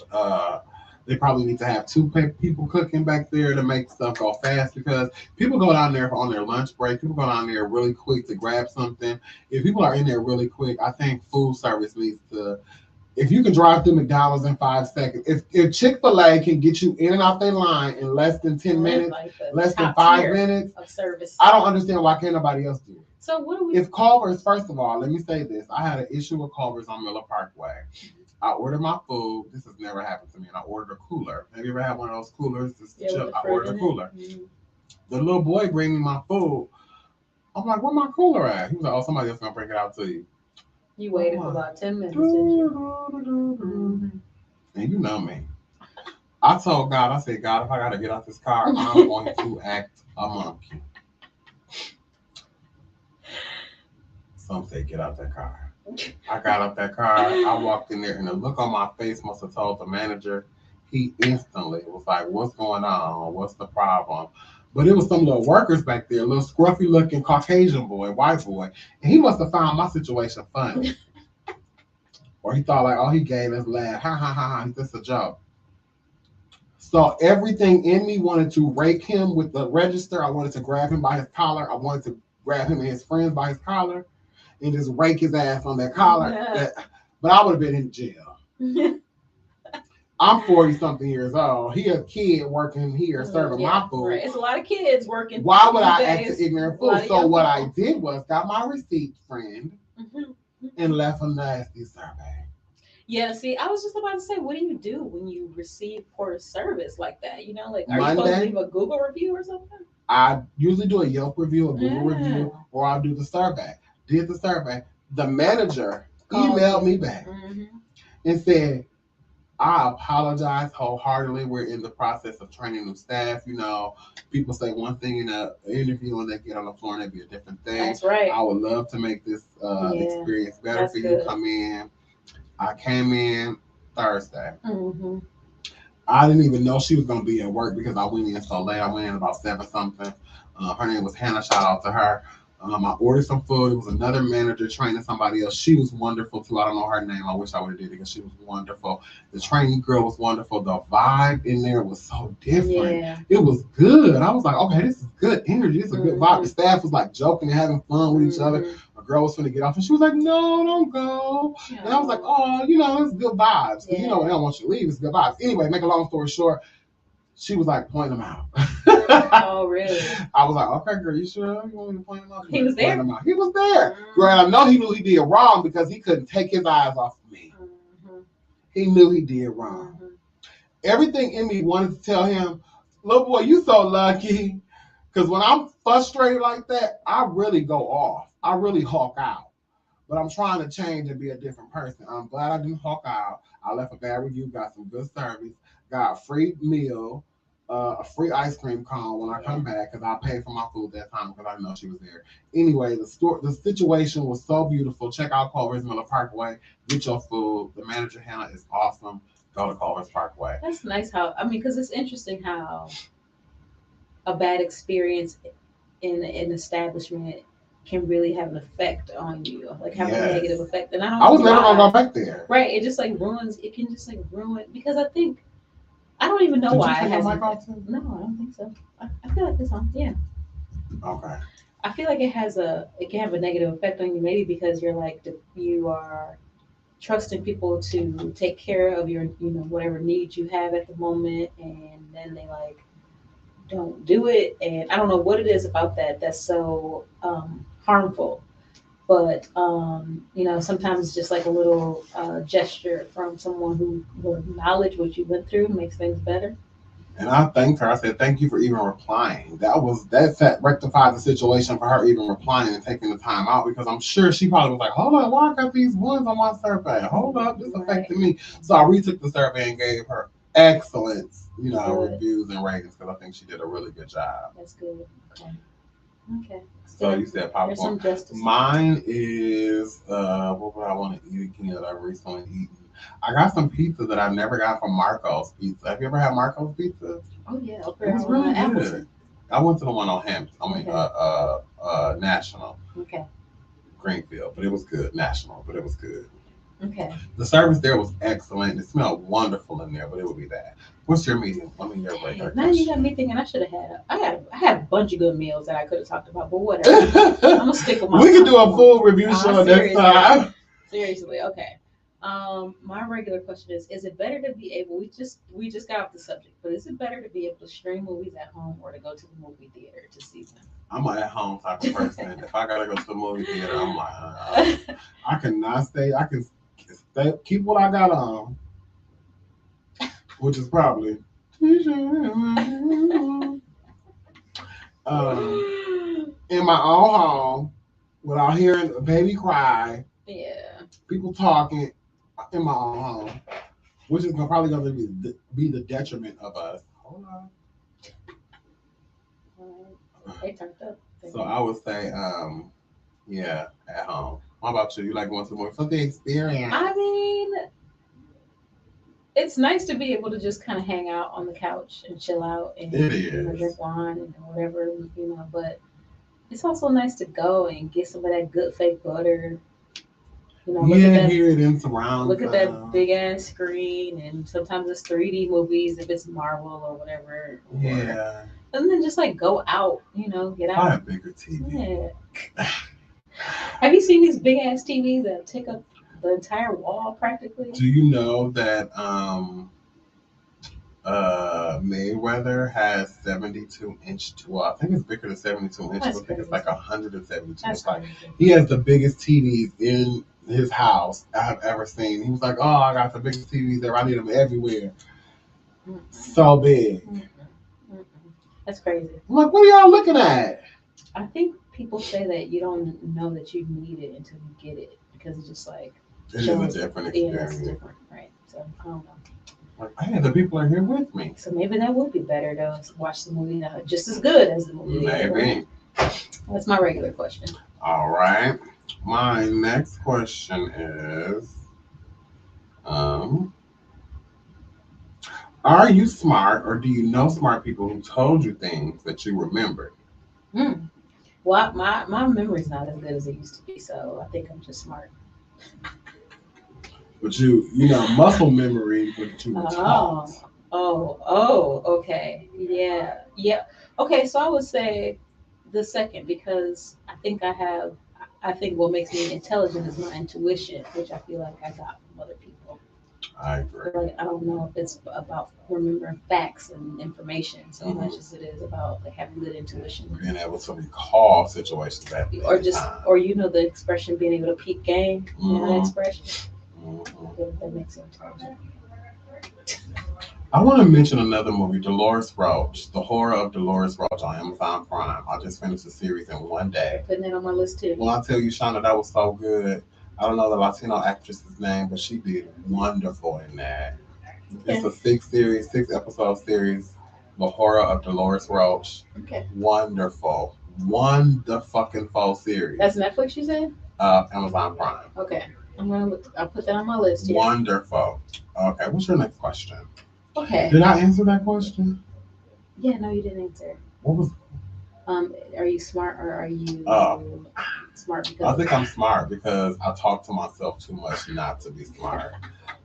They probably need to have 2 people cooking back there to make stuff go fast because people go down there on their lunch break. People go down there really quick to grab something. If people are in there really quick, I think food service needs to. If you can drive through McDonald's in 5 seconds, if Chick-fil-A can get you in and out their line in less than 10 minutes, less than 5 minutes of service, I don't understand why can't nobody else do it. So what do we? If Culver's, first of all, let me say this: I had an issue with Culver's on Miller Parkway. I ordered my food. This has never happened to me, and I ordered a cooler. Have you ever had one of those coolers? I ordered a cooler. Mm-hmm. The little boy bring me my food. I'm like, "Where my cooler at?" He was like, "Oh, somebody else gonna bring it out to you." You waited for about 10 minutes, didn't you? Mm-hmm. And you know me. I told God, I said, God, if I got to get out this car, I'm going to act a monkey. Some say, get out that car. I got out that car. I walked in there, and the look on my face must have told the manager. He instantly was like, what's going on? What's the problem? But it was some little workers back there, a little scruffy looking Caucasian boy, white boy. And he must have found my situation funny. Or he thought like, oh, he gave us laugh. Ha, ha, ha, ha. This a joke. So everything in me wanted to rake him with the register. I wanted to grab him by his collar. I wanted to grab him and his friends by his collar and just rake his ass on that collar. Yeah. But I would have been in jail. I'm 40-something years old. He a kid working here serving my food. Right. It's a lot of kids working. Why would I act an ignorant fool? So what I did was got my receipt, friend, and left a nasty survey. Yeah, see, I was just about to say, what do you do when you receive poor service like that? Are you supposed to leave a Google review or something? I usually do a Yelp review, a Google review, or I'll do the survey. Did the survey. The manager emailed me back and said, I apologize wholeheartedly. We're in the process of training new staff. You know, people say one thing in an interview and they get on the floor and they be a different thing. That's right. I would love to make this experience better for you. Come in. I came in Thursday. I didn't even know she was going to be at work because I went in so late. I went in about 7 something. Her name was Hannah. Shout out to her. I ordered some food. It was another manager training somebody else. She was wonderful too. I don't know her name. I wish I would have did it because she was wonderful. The training girl was wonderful. The vibe in there was so different. Yeah. It was good. I was like, okay, this is good energy. It's a good vibe. The staff was like joking and having fun with each other. A girl was going to get off and she was like, no, don't go. Yeah. And I was like, oh, you know, it's good vibes. Yeah. You know, I don't want you to leave. It's good vibes. Anyway, make a long story short, she was like, point them out. Oh, really? I was like, okay, girl, you sure you want me to point him out? He was there? He was there. Girl, I know he knew he did wrong because he couldn't take his eyes off of me. He knew he did wrong. Everything in me wanted to tell him, little boy, you so lucky. Because when I'm frustrated like that, I really go off. I really hulk out. But I'm trying to change and be a different person. I'm glad I didn't hulk out. I left a bad review, got some good service, got a free meal, a free ice cream cone when I come back because I paid for my food that time because I know she was there. Anyway, the situation was so beautiful. Check out Culver's Miller Parkway. Get your food. The manager, Hannah, is awesome. Go to Culver's Parkway. That's nice because it's interesting how a bad experience in an establishment can really have an effect on you, like have a negative effect. And I was never gonna go back there. Right, it just like ruins. It can just like ruin because I don't even know why it hasn't. No, I don't think so. I feel like it's on. Yeah. Okay. I feel like it can have a negative effect on you, maybe because you are trusting people to take care of your, whatever needs you have at the moment, and then they don't do it, and I don't know what it is about that's so harmful. But sometimes it's just like a little gesture from someone who will acknowledge what you went through, makes things better. And I thanked her. I said, thank you for even replying. That rectified the situation for her even replying and taking the time out, because I'm sure she probably was like, hold up, why I got these ones on my survey? Hold up, this affected me. So I retook the survey and gave her excellent, reviews and ratings because I think she did a really good job. That's good. Okay. So you said popcorn. Mine is what would I want to eat again that I've recently eaten? I got some pizza that I've never got from Marco's Pizza. Have you ever had Marco's Pizza? Oh yeah, it was really good. I went to the one on Hampton. National. Okay. Greenfield, but it was good. National, but it was good. Okay. The service there was excellent. It smelled wonderful in there, but it would be that. What's your medium? Your regular. Now you got me thinking I should have had. I had a bunch of good meals that I could have talked about, but whatever. I'm gonna stick with my. We can do a full review show next time. Seriously, okay. My regular question is it better to be able? We just got off the subject, but is it better to be able to stream movies at home or to go to the movie theater to see them? I'm an at-home type of person. If I gotta go to the movie theater, I'm like, I cannot stay. I can stay, keep what I got on, which is probably in my own home without hearing a baby cry. Yeah. People talking in my own home, which is probably going to be the detriment of us. Hold on. They turned up. So I would say, at home. How about you? You like going to the movie for the experience? I mean, it's nice to be able to just kind of hang out on the couch and chill out and drink wine and whatever, but it's also nice to go and get some of that good fake butter. Hear it in surround. Look at that big ass screen, and sometimes it's 3D movies if it's Marvel or whatever. Yeah. And then just go out, get out. Buy a bigger TV. Yeah. Have you seen these big ass TVs that take up the entire wall practically? Do you know that Mayweather has 72-inch? Well, I think it's bigger than 72 inches. I think it's like 172. It's like he has the biggest TVs in his house I have ever seen. He was like, "Oh, I got the biggest TVs there. I need them everywhere." So big. That's crazy. I'm like, what are y'all looking at? I think people say that you don't know that you need it until you get it, because it's just like It is a different Yeah, experience. it's different, right? So I don't know. Like, hey, the people are here with me. So maybe that would be better though. To watch the movie now, just as good as the movie. Maybe. Right? That's my regular question. All right. My next question is, um, are you smart, or do you know smart people who told you things that you remembered? Hmm. Well, my memory's not as good as it used to be, so I think I'm just smart. But you know, muscle memory, but you were Oh, taught. okay. Yeah, yeah. Okay, so I would say the second because I think what makes me intelligent is my intuition, which I feel like I got from other people. I agree. But I don't know if it's about remembering facts and information so much Mhm. as it is about like having good intuition. Being able to recall situations at Or any just time. or you know the expression being able to peep game, you know that Mhm. expression? Mhm. Yeah, that makes it intelligent. I want to mention another movie, Dolores Roach, The Horror of Dolores Roach on Amazon Prime. I just finished the series in one day. Putting that on my list too. Well, I tell you, Shauna, that was so good. I don't know the Latino actress's name, but she did wonderful in that. It's Okay. a six episode series, The Horror of Dolores Roach. Okay. Wonderful. Wonderful series. That's Netflix you said? Amazon Prime. Okay. I'll put that on my list. Yeah. Wonderful. Okay, what's your next question? Okay. Did I answer that question? Yeah, no, you didn't answer. What was Are you smart or are you smart I because think I'm smart because I talk to myself too much not to be smart.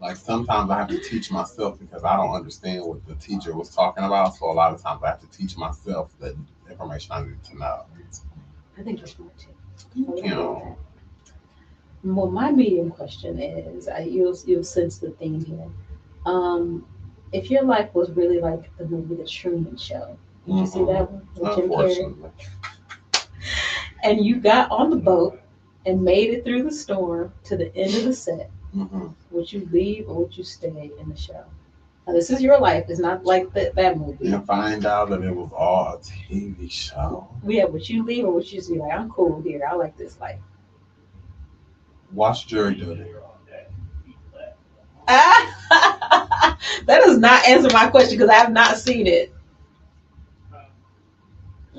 Like sometimes I have to teach myself because I don't understand what the teacher was talking about. So a lot of times I have to teach myself the information I need to know. I think you're smart too. You know, Well, my medium question is, you'll sense the theme here. Um, if your life was really like the movie The Truman Show, did you see that one with Jim Carrey? unfortunately. And you got on the boat and made it through the storm to the end of the set, Hmm. would you leave or would you stay in the show? Now, this is your life. It's not like that movie. And find out that it was all a TV show. Yeah, would you leave or would you just be like, I'm cool here. I like this life. Watch Jury Duty. That does not answer my question because I have not seen it.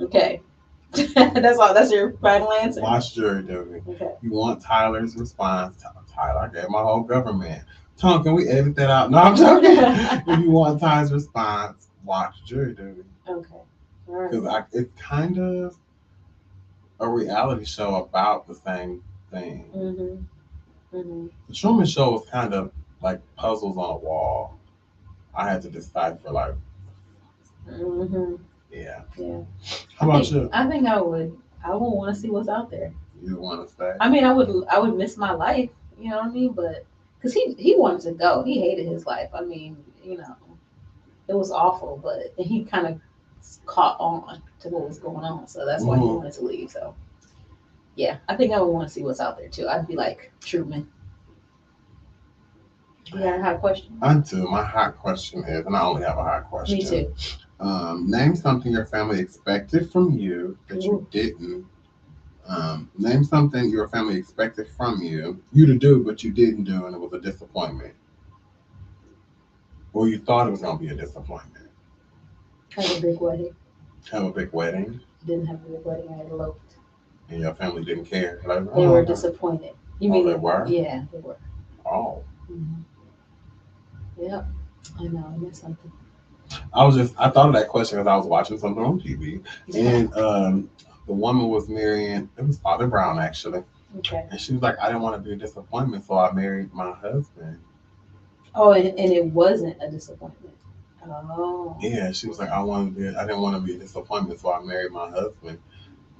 Okay. That's all. That's your final answer. Watch Jury Duty. Okay. You want Tyler's response? Tyler, I gave my whole government. Tom, can we edit that out? No, I'm joking. If you want Tyler's response, watch Jury Duty. Okay. All right. Because it's kind of a reality show about the same thing. The Truman Show was kind of like puzzles on a wall. I had to decipher, like, yeah. Yeah. How about you? I think I would. I would want to see what's out there. You want to stay? I mean, I would miss my life. You know what I mean? But because he wanted to go, he hated his life. I mean, you know, it was awful. But he kind of caught on to what was going on, so that's why he wanted to leave. So yeah, I think I would want to see what's out there too. I'd be like Truman. You got a hot question? I do. My hot question is, and I only have a hot question. Me too. Name something your family expected from you that you didn't. Name something your family expected from you to do, but you didn't do, and it was a disappointment. Or you thought it was going to be a disappointment. Have a big wedding. Have a big wedding. Didn't have a big wedding. I eloped. And your family didn't care. Like, They were disappointed. You mean they were? Yeah, they were. Oh. Yeah, I know. I missed something. I thought of that question because I was watching something on TV, and the woman was marrying. It was Father Brown actually. Okay. And she was like, I didn't want to be a disappointment, so I married my husband. Oh, and it wasn't a disappointment. Oh. Yeah, she was like, I didn't want to be a disappointment, so I married my husband.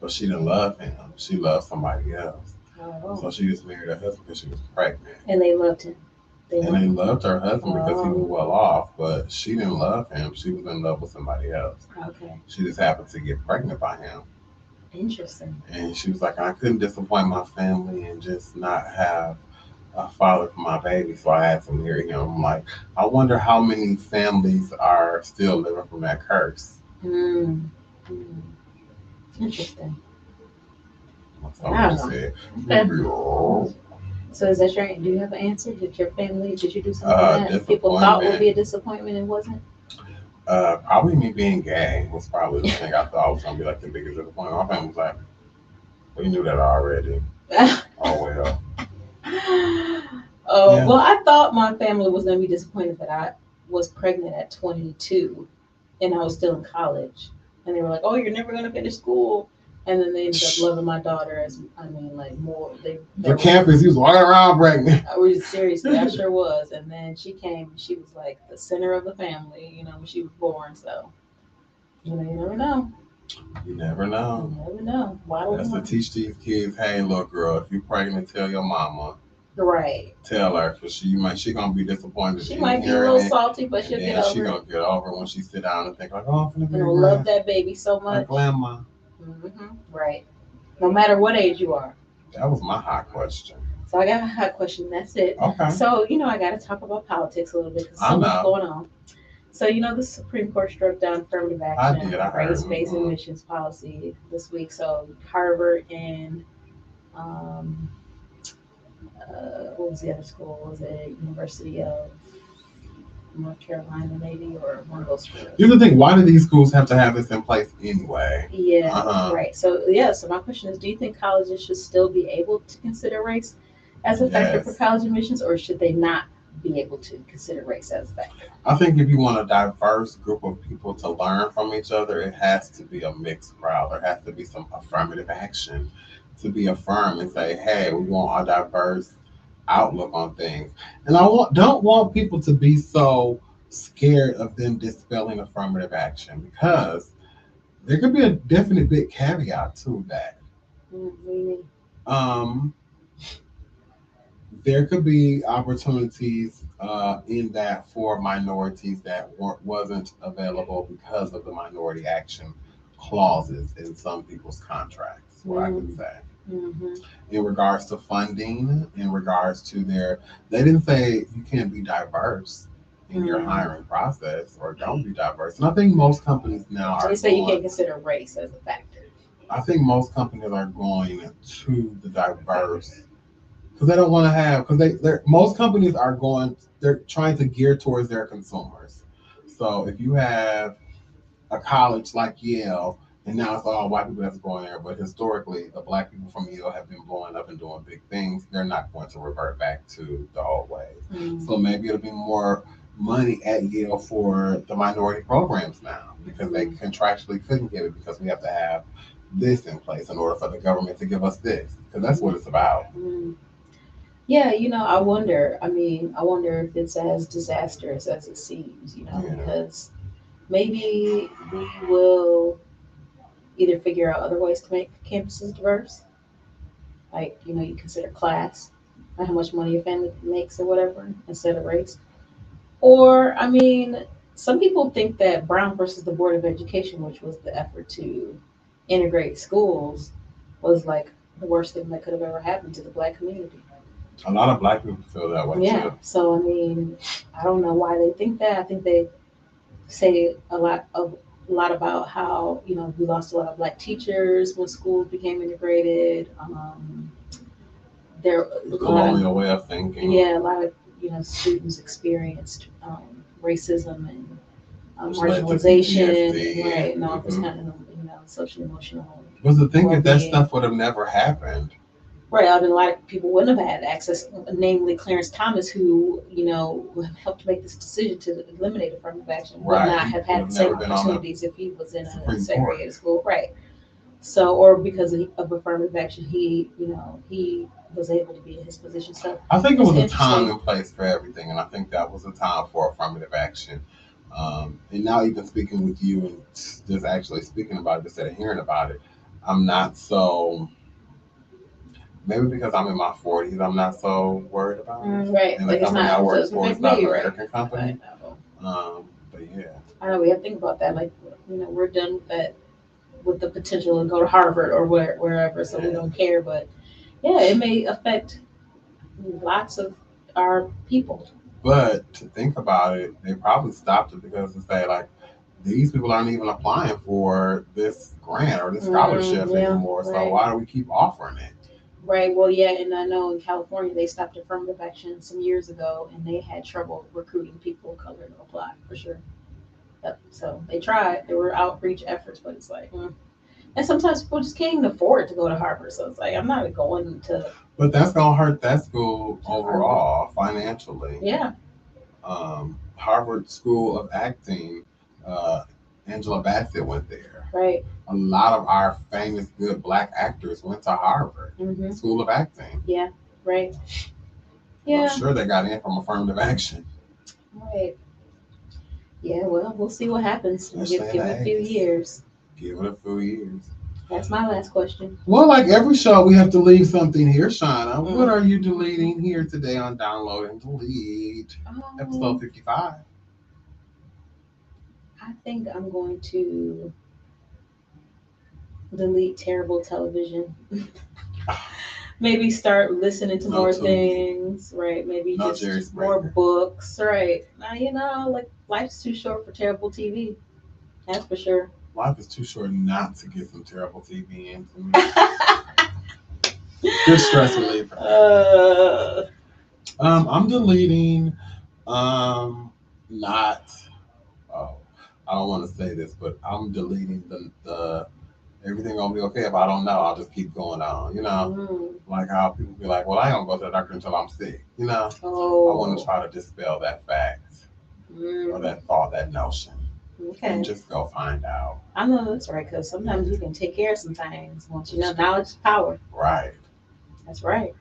But she didn't love him. She loved somebody else. Oh. So she just married her husband because she was pregnant. And they loved him. They loved her husband because he was well off, but she didn't love him. She was in love with somebody else. Okay. She just happened to get pregnant by him. Interesting. And she was like, I couldn't disappoint my family and just not have a father for my baby, so I had to marry him. I'm like, I wonder how many families are still living from that curse. Interesting. That's what she said. So is that your, do you have an answer? Did your family, did you do something like that people thought would be a disappointment and wasn't? Probably me being gay was probably the thing I thought was gonna be like the biggest disappointment. My family was like, we knew that already. Oh well. Oh, yeah. Well, I thought my family was gonna be disappointed that I was pregnant at 22 and I was still in college. And they were like, "Oh, you're never gonna finish school." And then they ended up loving my daughter as, I mean, like more. The campus, he was walking around pregnant. I was seriously, I sure was. And then she came, and she was like the center of the family, you know, when she was born. So, you know, you never know. You never know. You never know. Why don't That's to teach these kids, hey, look, girl, if you're pregnant, tell your mama. Right. Tell her, because she gonna be disappointed. She might be a little salty, but she'll get over it. She gonna get over it when she sit down and think like, oh, I'm gonna love that baby so much. Like grandma. Mm-hmm. Right. No matter what age you are. That was my hot question. So I got a hot question. That's it. Okay. So, you know, I got to talk about politics a little bit because so much going on. So, you know, the Supreme Court struck down affirmative action, race-based admissions policy this week. So Harvard and what was the other school? Was it University of North Carolina, maybe, or one of those schools? Here's the thing: why do these schools have to have this in place anyway? Yeah, right. So so my question is: do you think colleges should still be able to consider race as a factor for college admissions, or should they not be able to consider race as a factor? I think if you want a diverse group of people to learn from each other, it has to be a mixed crowd. There has to be some affirmative action to be affirmed and say, hey, we want a diverse outlook on things. And I don't want people to be so scared of them dispelling affirmative action, because there could be a definite big caveat to that. There could be opportunities in that for minorities that wasn't available because of the minority action clauses in some people's contracts, I could say. Mm-hmm. In regards to funding, in regards to they didn't say you can't be diverse in your hiring process or don't be diverse. And I think most companies now they say you can't consider race as a factor. I think most companies are going to the diverse because they don't want to have, because most companies they're trying to gear towards their consumers. So if you have a college like Yale, and now it's all white people that's going there, but historically the black people from Yale have been blowing up and doing big things, they're not going to revert back to the old ways. So maybe it'll be more money at Yale for the minority programs now, because they contractually couldn't give it because we have to have this in place in order for the government to give us this, because that's what it's about. Yeah, you know, I wonder if it's as disastrous as it seems, you know, because maybe we will either figure out other ways to make campuses diverse. Like, you know, you consider class, like how much money your family makes or whatever, instead of race. Or, I mean, some people think that Brown versus the Board of Education, which was the effort to integrate schools, was like the worst thing that could have ever happened to the black community. A lot of black people feel that way too. So I mean, I don't know why they think that. I think they say a lot about how, you know, we lost a lot of black teachers when schools became integrated. The colonial way of thinking. Yeah, a lot of, you know, students experienced racism and marginalization, right, and all this kind of, you know, social emotional. Was the thing that stuff would have never happened. Right, I mean, a lot of people wouldn't have had access, namely Clarence Thomas, who, you know, helped make this decision to eliminate affirmative action, would not have had the same opportunities if he was in a segregated school. Right. So, or because of affirmative action, he was able to be in his position. So I think it was a time and place for everything, and I think that was a time for affirmative action. And now, even speaking with you and just actually speaking about it instead of hearing about it, I'm not so. Maybe because I'm in my 40s, I'm not so worried about it. Right. And the company I work for is not an American company. But yeah. I know, we have to think about that. Like, you know, we're done with the potential to go to Harvard or wherever, so we don't care. But yeah, it may affect lots of our people. But to think about it, they probably stopped it because they say, like, these people aren't even applying for this grant or this scholarship anymore. So why do we keep offering it? Right. Well, yeah, and I know in California they stopped affirmative action some years ago, and they had trouble recruiting people of color to apply for sure. Yep. So they tried. There were outreach efforts, but it's like, and sometimes people just can't even afford to go to Harvard. So it's like I'm not going to. But that's gonna hurt that school overall financially. Yeah. Harvard School of Acting, Angela Bassett went there. Right. A lot of our famous good Black actors went to Harvard School of Acting. Yeah. Right. Yeah. I'm sure they got in from affirmative action. Right. Yeah. Well, we'll see what happens. Give it a few years. Give it a few years. That's my last question. Well, like every show, we have to leave something here, Shauna. What are you deleting here today on Download and Delete? Episode 55. I think I'm going to delete terrible television. Maybe start listening to more things, right? Maybe just more books, right? Now, like life's too short for terrible TV. That's for sure. Life is too short not to get some terrible TV into me. Good stress reliever. I'm deleting. I don't want to say this, but I'm deleting the everything gonna be okay. If I don't know, I'll just keep going on. Like how people be like, well, I don't go to the doctor until I'm sick. I want to try to dispel that fact or that thought, that notion. Okay. And just go find out. I know that's right, because sometimes you can take care of some things once you know knowledge is power. Right. That's right.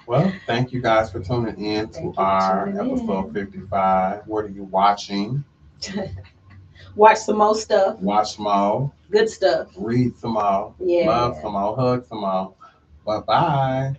Well, thank you guys for tuning in to our episode 55. What are you watching? Watch some more stuff. Watch some more. Good stuff. Read some more. Yeah. Love some more. Hug some more. Bye-bye.